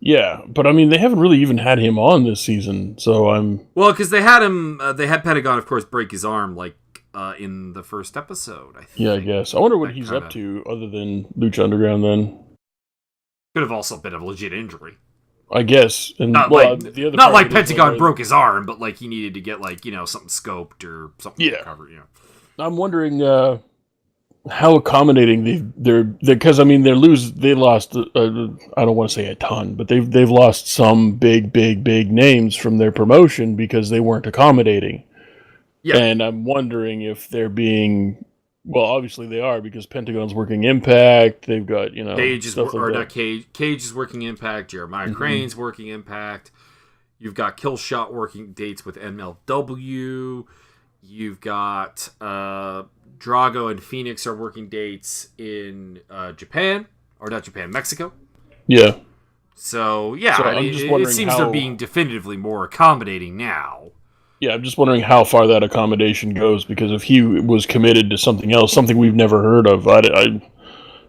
Yeah, but I mean, they haven't really even had him on this season, so I'm... Well, because they had him, they had Pentagon, of course, break his arm, like, in the first episode, I think. Yeah, I guess. I wonder what he's up to, other than Lucha Underground, then. Could have also been a legit injury. I guess. And, not like Pentagon broke his arm, but, like, he needed to get, like, something scoped or something to cover, I'm wondering, how accommodating they're because I mean they lost I don't want to say a ton, but they've lost some big names from their promotion because they weren't accommodating. Yeah, and I'm wondering if they're being, well, obviously they are, because Pentagon's working Impact. They've got Cage is working Impact. Jeremiah Crane's working Impact. You've got Killshot working dates with MLW. You've got Drago and Phoenix are working dates in Japan, or not Japan, Mexico. Yeah. So it seems they're being definitively more accommodating now. Yeah, I'm just wondering how far that accommodation goes, because if he was committed to something else, something we've never heard of,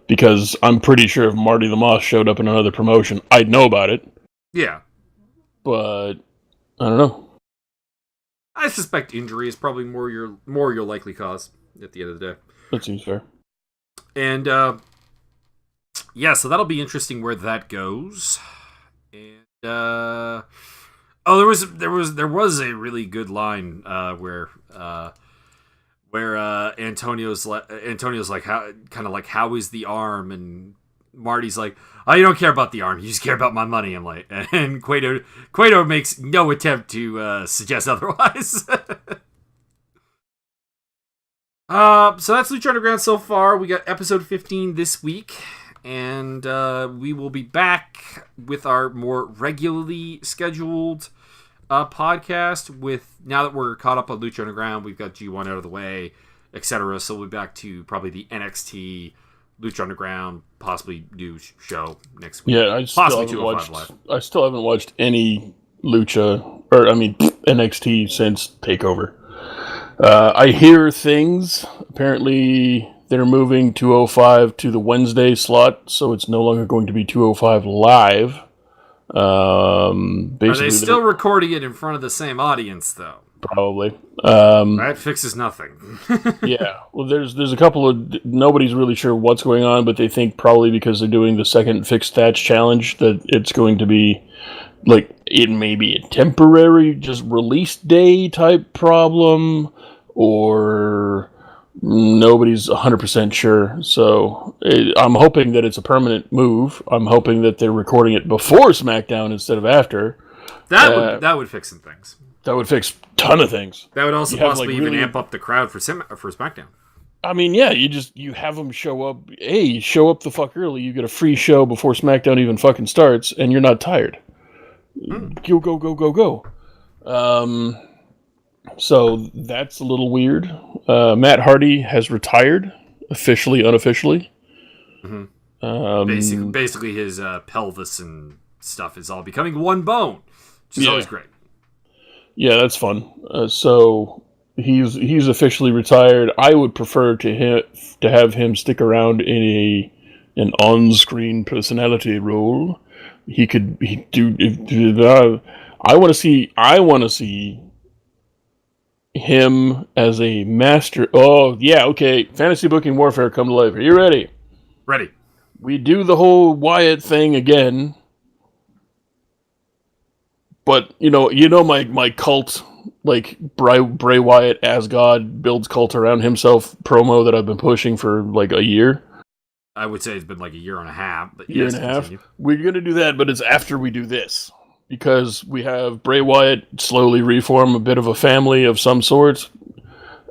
because I'm pretty sure if Marty the Moth showed up in another promotion, I'd know about it. Yeah. But I don't know. I suspect injury is probably more your likely cause at the end of the day. That seems fair. And so that'll be interesting where that goes. And there was a really good line where Antonio's like how is the arm, and Marty's like, "Oh, you don't care about the arm. You just care about my money." I'm like, and Cueto makes no attempt to suggest otherwise. So that's Lucha Underground so far. We got episode 15 this week, and we will be back with our more regularly scheduled podcast. With now that we're caught up on Lucha Underground, we've got G1 out of the way, etc. So we'll be back to probably the NXT Lucha Underground, possibly new show next week. Yeah, I still haven't watched any Lucha, or I mean NXT since Takeover. I hear things. Apparently, they're moving 205 to the Wednesday slot, so it's no longer going to be 205 live. Are they still recording it in front of the same audience, though? Probably. That fixes nothing. Yeah. Well, there's a couple of... Nobody's really sure what's going on, but they think probably because they're doing the second fixed stats challenge that it's going to be... Like, it may be a temporary, just release day type problem, or nobody's 100% sure. So I'm hoping that it's a permanent move. I'm hoping that they're recording it before SmackDown instead of after. That would fix some things. That would fix a ton of things. That would also possibly even amp up the crowd for SmackDown. I mean, yeah, you have them show up. Hey, show up the fuck early. You get a free show before SmackDown even fucking starts, and you're not tired. Go. So that's a little weird. Matt Hardy has retired, officially, unofficially. Mm-hmm. Basically, his pelvis and stuff is all becoming one bone, which is always great. Yeah, that's fun. So he's officially retired. I would prefer to have him stick around in an on-screen personality role. I want to see him as a master. Oh yeah, okay. Fantasy Booking Warfare come to life. Are you ready? Ready. We do the whole Wyatt thing again, but you know my cult, like Bray Wyatt as God builds cult around himself promo that I've been pushing for like a year. I would say it's been like a year and a half. But year and a half. We're going to do that, but it's after we do this. Because we have Bray Wyatt slowly reform a bit of a family of some sort.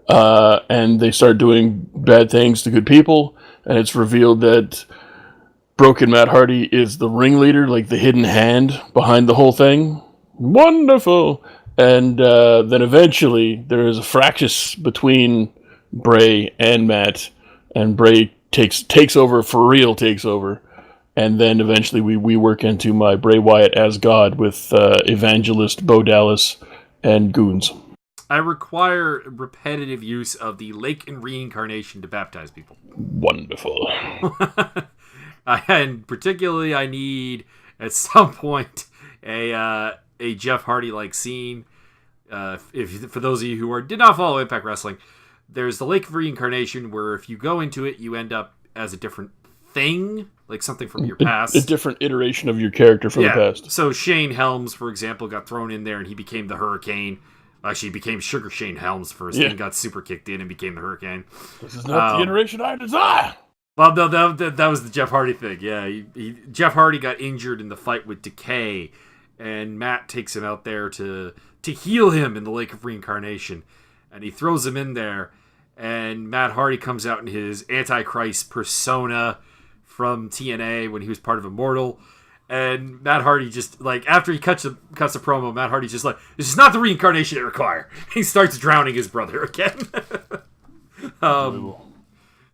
And they start doing bad things to good people. And it's revealed that Broken Matt Hardy is the ringleader, like the hidden hand behind the whole thing. Wonderful! And then eventually there is a fracas between Bray and Matt. And Bray takes over, for real takes over, and then eventually we work into my Bray Wyatt as God with Evangelist, Bo Dallas, and Goons. I require repetitive use of the lake and reincarnation to baptize people. Wonderful. And particularly I need, at some point, a Jeff Hardy-like scene. For those of you who did not follow Impact Wrestling, there's the Lake of Reincarnation, where if you go into it, you end up as a different thing, like something from your past. A different iteration of your character from the past. So Shane Helms, for example, got thrown in there, and he became the Hurricane. Actually, he became Sugar Shane Helms first, then got super kicked in and became the Hurricane. This is not the iteration I desire! Well, no, that was the Jeff Hardy thing. Yeah, Jeff Hardy got injured in the fight with Decay, and Matt takes him out there to heal him in the Lake of Reincarnation, and he throws him in there. And Matt Hardy comes out in his Antichrist persona from TNA when he was part of Immortal. And Matt Hardy just, like, after he cuts the promo, Matt Hardy's just like, this is not the reincarnation I require. He starts drowning his brother again.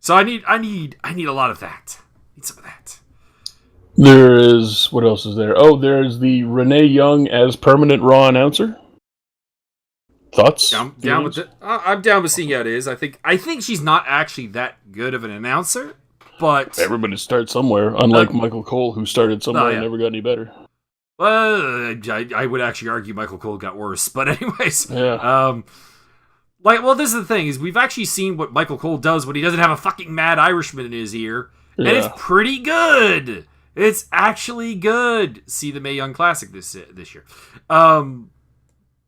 So I need a lot of that. I need some of that. There is, what else is there? Oh, there's the Renee Young as permanent Raw announcer. Thoughts? Down with it. I'm down with seeing how it is. I think she's not actually that good of an announcer, but everybody starts somewhere. Unlike Michael Cole, who started somewhere and never got any better. Well, I would actually argue Michael Cole got worse. But anyways, yeah. This is the thing: is we've actually seen what Michael Cole does when he doesn't have a fucking Mad Irishman in his ear, and it's pretty good. It's actually good. See the Mae Young Classic this year.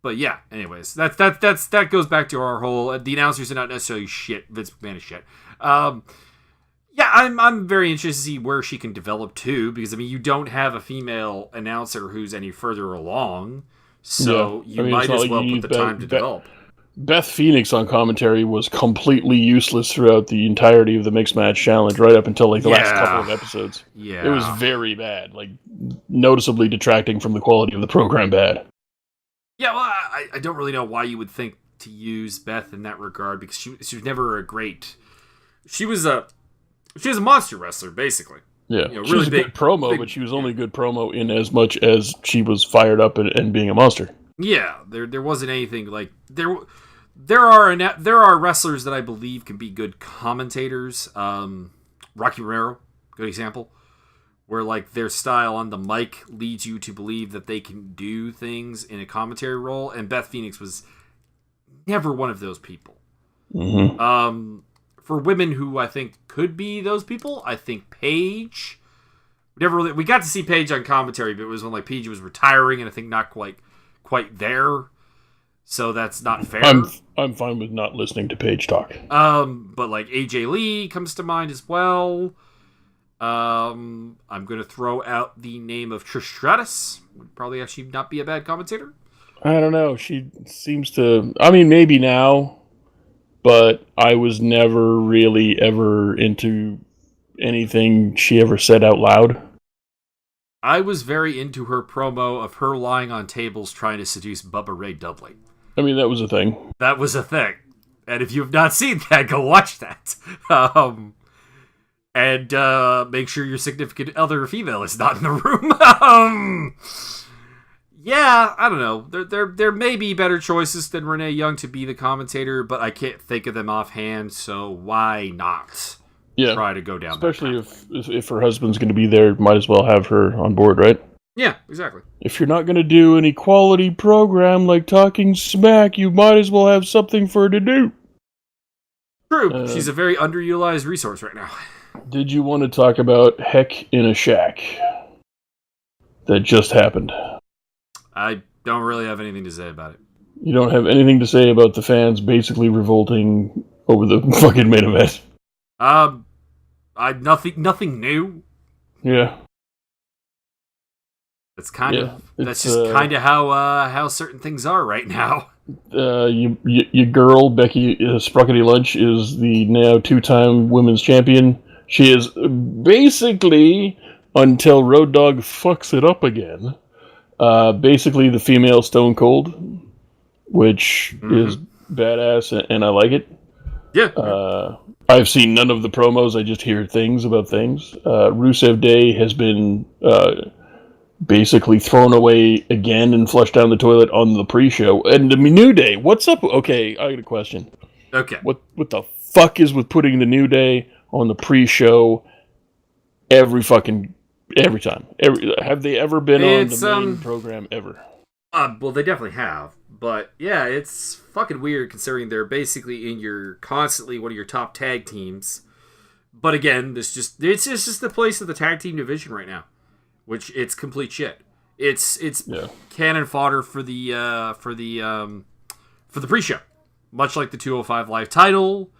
But yeah, anyways, that goes back to our whole the announcers are not necessarily shit. Vince McMahon is shit. Yeah, I'm very interested to see where she can develop too, because I mean, you don't have a female announcer who's any further along, Yeah, so I you mean, it's might not as like you well put need the time to develop. Beth Phoenix on commentary was completely useless throughout the entirety of the mixed match challenge, right up until like the last couple Yeah, of episodes. It was yeah, very bad, like noticeably detracting from the quality of the program. Bad. yeah. Well, I don't really know why you would think to use Beth in that regard, because she was never a great. She was a monster wrestler, basically. Yeah, You know, she really was a good promo, big. but she was Yeah. only good promo in as much as she was fired up and being a monster. Yeah, there wasn't anything like there. There are wrestlers that I believe can be good commentators. Rocky Romero, good example, where like their style on the mic leads you to believe that they can do things in a commentary role. And Beth Phoenix was never one of those people. Mm-hmm. For women who I think could be those people, I think Paige. We got to see Paige on commentary, but it was when like Paige was retiring, and I think not quite there. So that's not fair. I'm fine with not listening to Paige talk. But like AJ Lee comes to mind as well. I'm gonna throw out the name of Trish Stratus. Would probably actually not be a bad commentator. I don't know. She seems to. I mean, maybe now, but I was never really ever into anything she ever said out loud. I was very into her promo of her lying on tables trying to seduce Bubba Ray Dudley. I mean, that was a thing. That was a thing. And if you've not seen that, go watch that. And make sure your significant other female is not in the room. Yeah, I don't know. There may be better choices than Renee Young to be the commentator, but I can't think of them offhand, so why not try to go down especially that path? if her husband's going to be there, might as well have her on board, right? Yeah, exactly. If you're not going to do an equality program like Talking Smack, you might as well have something for her to do. True. She's a very underutilized resource right now. Did you want to talk about Heck in a Shack that just happened? I don't really have anything to say about it. You don't have anything to say about the fans basically revolting over the fucking main event? Nothing new. Yeah. That's just kind of how certain things are right now. Your girl Becky Sprockety Lunch is the now 2-time women's champion. She is basically, until Road Dogg fucks it up again, basically the female Stone Cold, which is badass, and I like it. Yeah. I've seen none of the promos. I just hear things about things. Rusev Day has been basically thrown away again and flushed down the toilet on the pre-show. And the New Day, what's up? Okay, I got a question. Okay. What the fuck is with putting the New Day on the pre-show every time? Have they ever been on the main program ever? Well, they definitely have. But yeah, it's fucking weird considering they're basically constantly one of your top tag teams. But again, it's just the place of the tag team division right now, which it's complete shit. It's cannon fodder for the pre-show, much like the 205 Live title.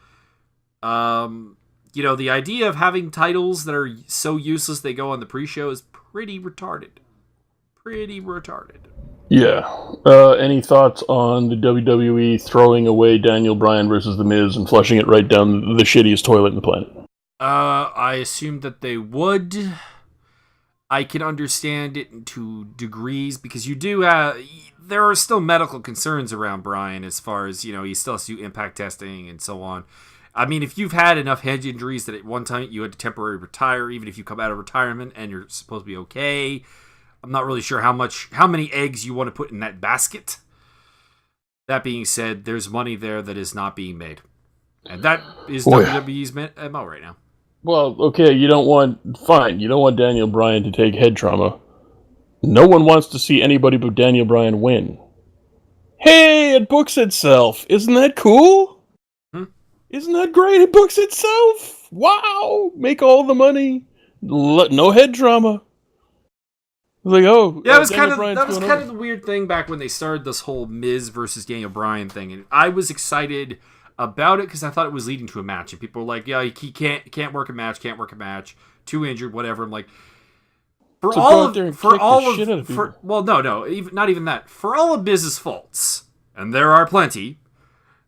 The idea of having titles that are so useless they go on the pre-show is pretty retarded. Yeah. Any thoughts on the WWE throwing away Daniel Bryan versus The Miz and flushing it right down the shittiest toilet in the planet? I assumed that they would. I can understand it to degrees because there are still medical concerns around Bryan as far as, he still has to do impact testing and so on. I mean, if you've had enough head injuries that at one time you had to temporarily retire, even if you come out of retirement and you're supposed to be okay, I'm not really sure how many eggs you want to put in that basket. That being said, there's money there that is not being made. And that is WWE's MO right now. Well, okay, you don't want Daniel Bryan to take head trauma. No one wants to see anybody but Daniel Bryan win. Hey, it books itself. Isn't that cool? Isn't that great? It books itself. Wow. Make all the money. No head trauma. Like, yeah, that was kind of the weird thing back when they started this whole Miz versus Daniel Bryan thing, and I was excited about it because I thought it was leading to a match, and people were like, "Yeah, he can't work a match, too injured, whatever." I'm like, for all of not even that. For all of Miz's faults, and there are plenty.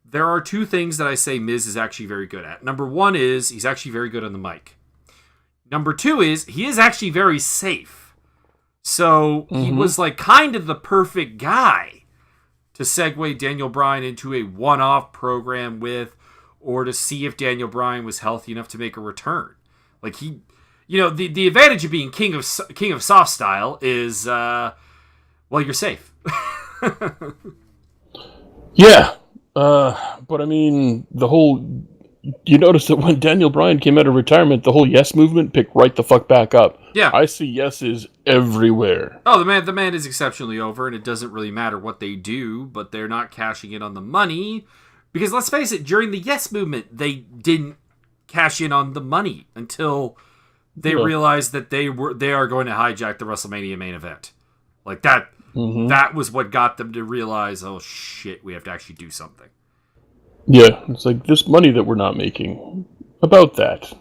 There are two things that I say Miz is actually very good at. Number one is he's actually very good on the mic. Number two is he is actually very safe. So he was like kind of the perfect guy to segue Daniel Bryan into a one-off program with, or to see if Daniel Bryan was healthy enough to make a return. Like the advantage of being king of soft style is, you're safe. Yeah. But I mean, you notice that when Daniel Bryan came out of retirement, the whole yes movement picked right the fuck back up. Yeah. I see yeses everywhere. Oh, the man is exceptionally over, and it doesn't really matter what they do, but they're not cashing in on the money. Because let's face it, during the yes movement, they didn't cash in on the money until they realized that they are going to hijack the WrestleMania main event. Like that. That was what got them to realize, oh shit, we have to actually do something. Yeah, it's like this money that we're not making. About that,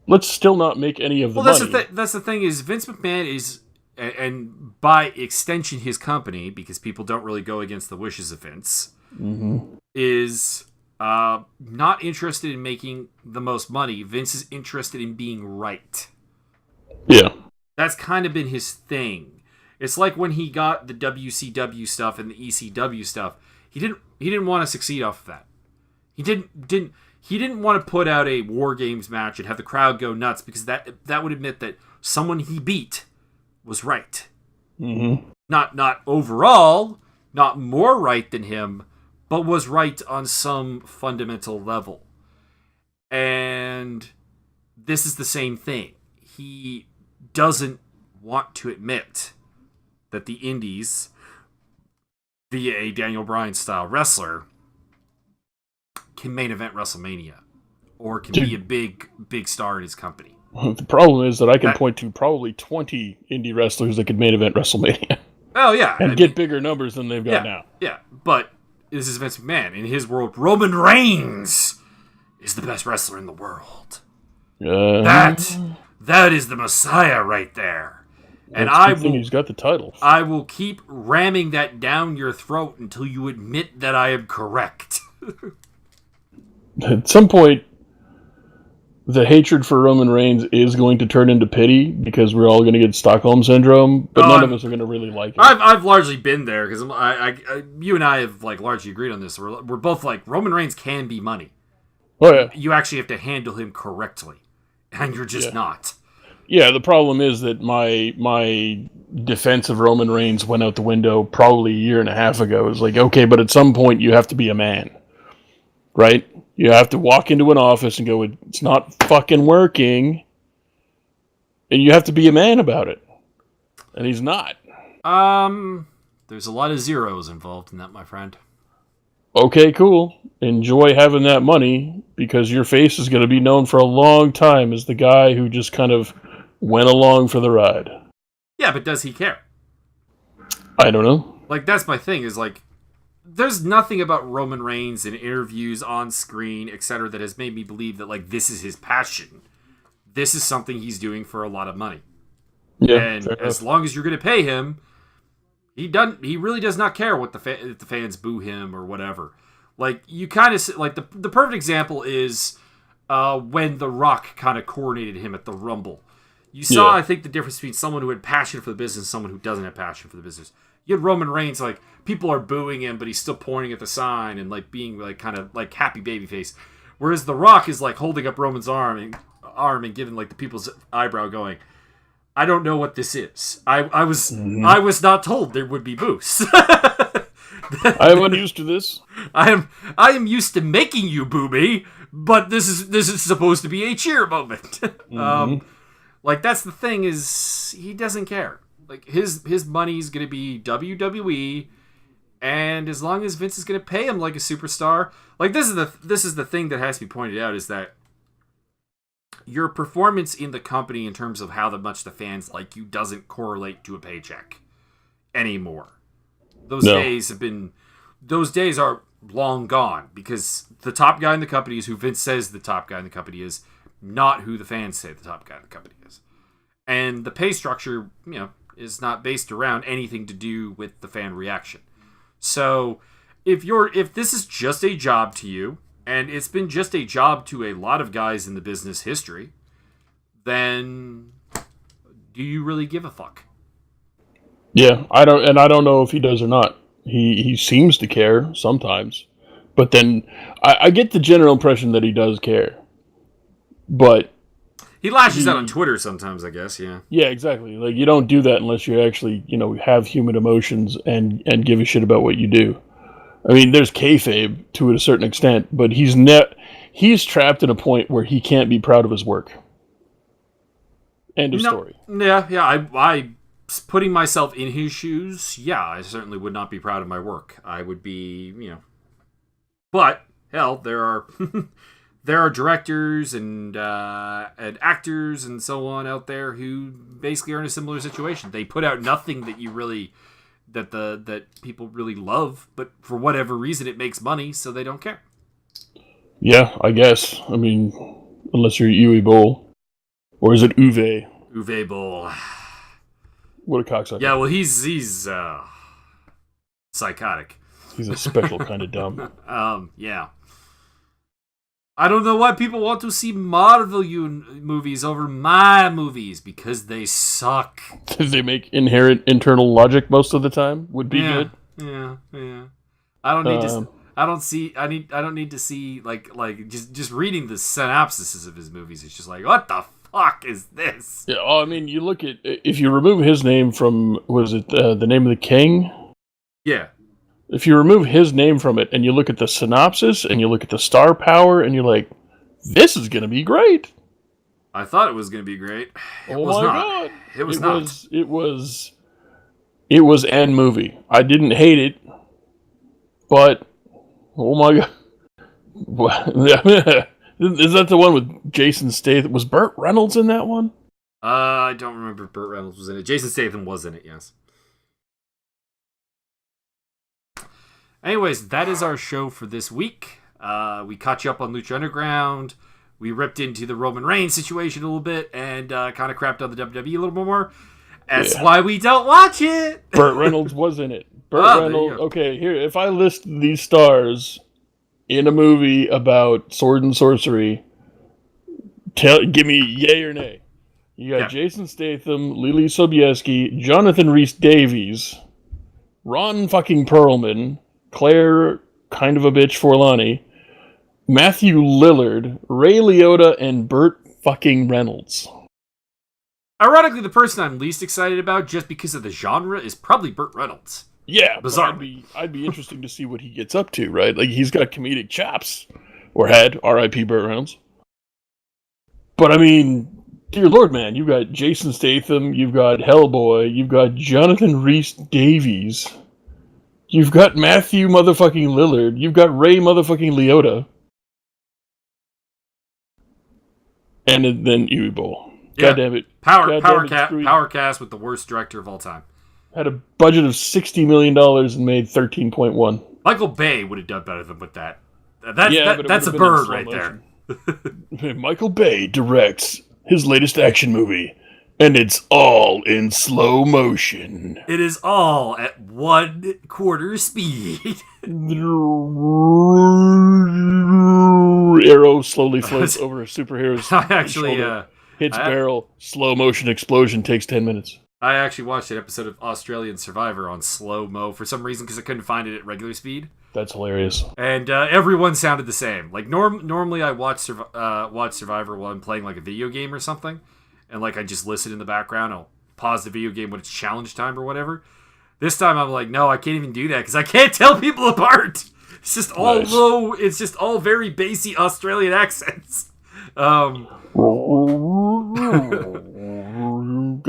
let's still not make any of the money. That's the thing is Vince McMahon is, and by extension his company, because people don't really go against the wishes of Vince, is not interested in making the most money. Vince is interested in being right. Yeah. That's kind of been his thing. It's like when he got the WCW stuff and the ECW stuff. He didn't want to succeed off of that. He didn't want to put out a War Games match and have the crowd go nuts, because that would admit that someone he beat was right. Not overall, not more right than him, but was right on some fundamental level. And this is the same thing. He doesn't want to admit that the indies, via a Daniel Bryan style wrestler, can main event WrestleMania, or can be a big star in his company. The problem is that I can point to probably 20 indie wrestlers that could main event WrestleMania. Oh yeah, and get bigger numbers than they've got now. Yeah, but this is Vince McMahon. In his world, Roman Reigns is the best wrestler in the world. That is the Messiah right there. And he's got the title. I will keep ramming that down your throat until you admit that I am correct. At some point, the hatred for Roman Reigns is going to turn into pity, because we're all going to get Stockholm Syndrome, but none of us are going to really like it. I've largely been there, because you and I have like largely agreed on this. We're both like, Roman Reigns can be money. Oh yeah. You actually have to handle him correctly, and you're just not. Yeah, the problem is that my defense of Roman Reigns went out the window probably a year and a half ago. It's like, okay, but at some point you have to be a man, right? You have to walk into an office and go, it's not fucking working, and you have to be a man about it. And he's not. There's a lot of zeros involved in that, my friend. Okay, cool. Enjoy having that money, because your face is going to be known for a long time as the guy who just kind of went along for the ride. Yeah, but does he care? I don't know. Like, that's my thing, is like, there's nothing about Roman Reigns in interviews, on screen, etc., that has made me believe that, like, this is his passion. This is something he's doing for a lot of money. Yeah, and as long as you're going to pay him, he really does not care what if the fans boo him or whatever. Like, you kind of, like, the perfect example is when The Rock kind of coordinated him at the Rumble. You saw, I think, the difference between someone who had passion for the business and someone who doesn't have passion for the business. You had Roman Reigns, like, people are booing him, but he's still pointing at the sign and, like, being, like, kind of, like, happy babyface. Whereas The Rock is, like, holding up Roman's arm and giving, like, the people's eyebrow going, I don't know what this is. I was not told there would be boos. I am unused to this. I am used to making you boo me, but this is supposed to be a cheer moment. Like, that's the thing, is he doesn't care. Like, his money's gonna be WWE, and as long as Vince is gonna pay him like a superstar, like, this is the thing that has to be pointed out, is that your performance in the company in terms of how much the fans like you doesn't correlate to a paycheck anymore. Those days are long gone because the top guy in the company is who Vince says the top guy in the company is, not who the fans say the top guy in the company is. And the pay structure, is not based around anything to do with the fan reaction. So if this is just a job to you, and it's been just a job to a lot of guys in the business history, then do you really give a fuck? Yeah, I don't know if he does or not. He seems to care sometimes, but then I get the general impression that he does care. But he lashes out on Twitter sometimes, I guess. Yeah. Yeah, exactly. Like, you don't do that unless you actually, have human emotions and give a shit about what you do. I mean, there's kayfabe to a certain extent, but he's trapped in a point where he can't be proud of his work. End of story. Yeah. I putting myself in his shoes, yeah, I certainly would not be proud of my work. I would be, But hell, there are there are directors and actors and so on out there who basically are in a similar situation. They put out nothing that you really that people really love, but for whatever reason it makes money, so they don't care. Yeah, I guess. I mean, unless you're Uwe Boll. Or is it Uwe? Uwe Boll. What a cocksucker. Yeah, well, he's psychotic. He's a special kind of dumb. Yeah. I don't know why people want to see Marvel movies over my movies, because they suck. They make inherent internal logic most of the time. Would be good. Yeah. I don't need to. I don't need to see like just reading the synopsises of his movies. It's just like, what the fuck is this? Yeah. I mean, you look at, if you remove his name from, was it the Name of the King? Yeah. If you remove his name from it and you look at the synopsis and you look at the star power and you're like, this is going to be great. I thought it was going to be great. It oh was my not. God. It was not. It was an movie. I didn't hate it, but oh my God. Is that the one with Jason Statham? Was Burt Reynolds in that one? I don't remember if Burt Reynolds was in it. Jason Statham was in it, yes. Anyways, that is our show for this week. We caught you up on Lucha Underground. We ripped into the Roman Reigns situation a little bit and kind of crapped on the WWE a little more. That's why we don't watch it. Burt Reynolds was in it. Burt Reynolds. Okay, here, if I list these stars in a movie about sword and sorcery, give me yay or nay. You got Jason Statham, Lily Sobieski, Jonathan Rhys-Davies, Ron fucking Perlman, Claire, kind of a bitch, Forlani, Matthew Lillard, Ray Liotta, and Burt fucking Reynolds. Ironically, the person I'm least excited about, just because of the genre, is probably Burt Reynolds. Yeah, bizarre. I'd be interesting to see what he gets up to, right? Like, he's got comedic chops, or had, R.I.P. Burt Reynolds. But I mean, dear Lord, man, you've got Jason Statham, you've got Hellboy, you've got Jonathan Rhys-Davies. You've got Matthew motherfucking Lillard. You've got Ray motherfucking Liotta. And then Uwe Boll. God damn it. Power cast with the worst director of all time. Had a budget of $60 million and made 13.1. Michael Bay would have done better than with that. That's a bird right there. Michael Bay directs his latest action movie. And it's all in slow motion. It is all at 1/4 speed. Arrow slowly floats over a superhero's shoulder, hits barrel, slow motion explosion, takes 10 minutes. I actually watched an episode of Australian Survivor on slow-mo for some reason because I couldn't find it at regular speed. That's hilarious. And everyone sounded the same. Like normally I watch Survivor while I'm playing like a video game or something. And like I just listen in the background. I'll pause the video game when it's challenge time or whatever. This time I'm like, no, I can't even do that because I can't tell people apart. It's just all low. It's just all very bassy Australian accents. Good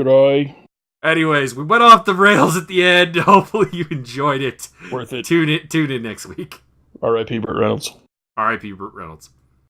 eye. Anyways, we went off the rails at the end. Hopefully you enjoyed it. Worth it. Tune in next week. R.I.P. Burt Reynolds. R.I.P. Burt Reynolds.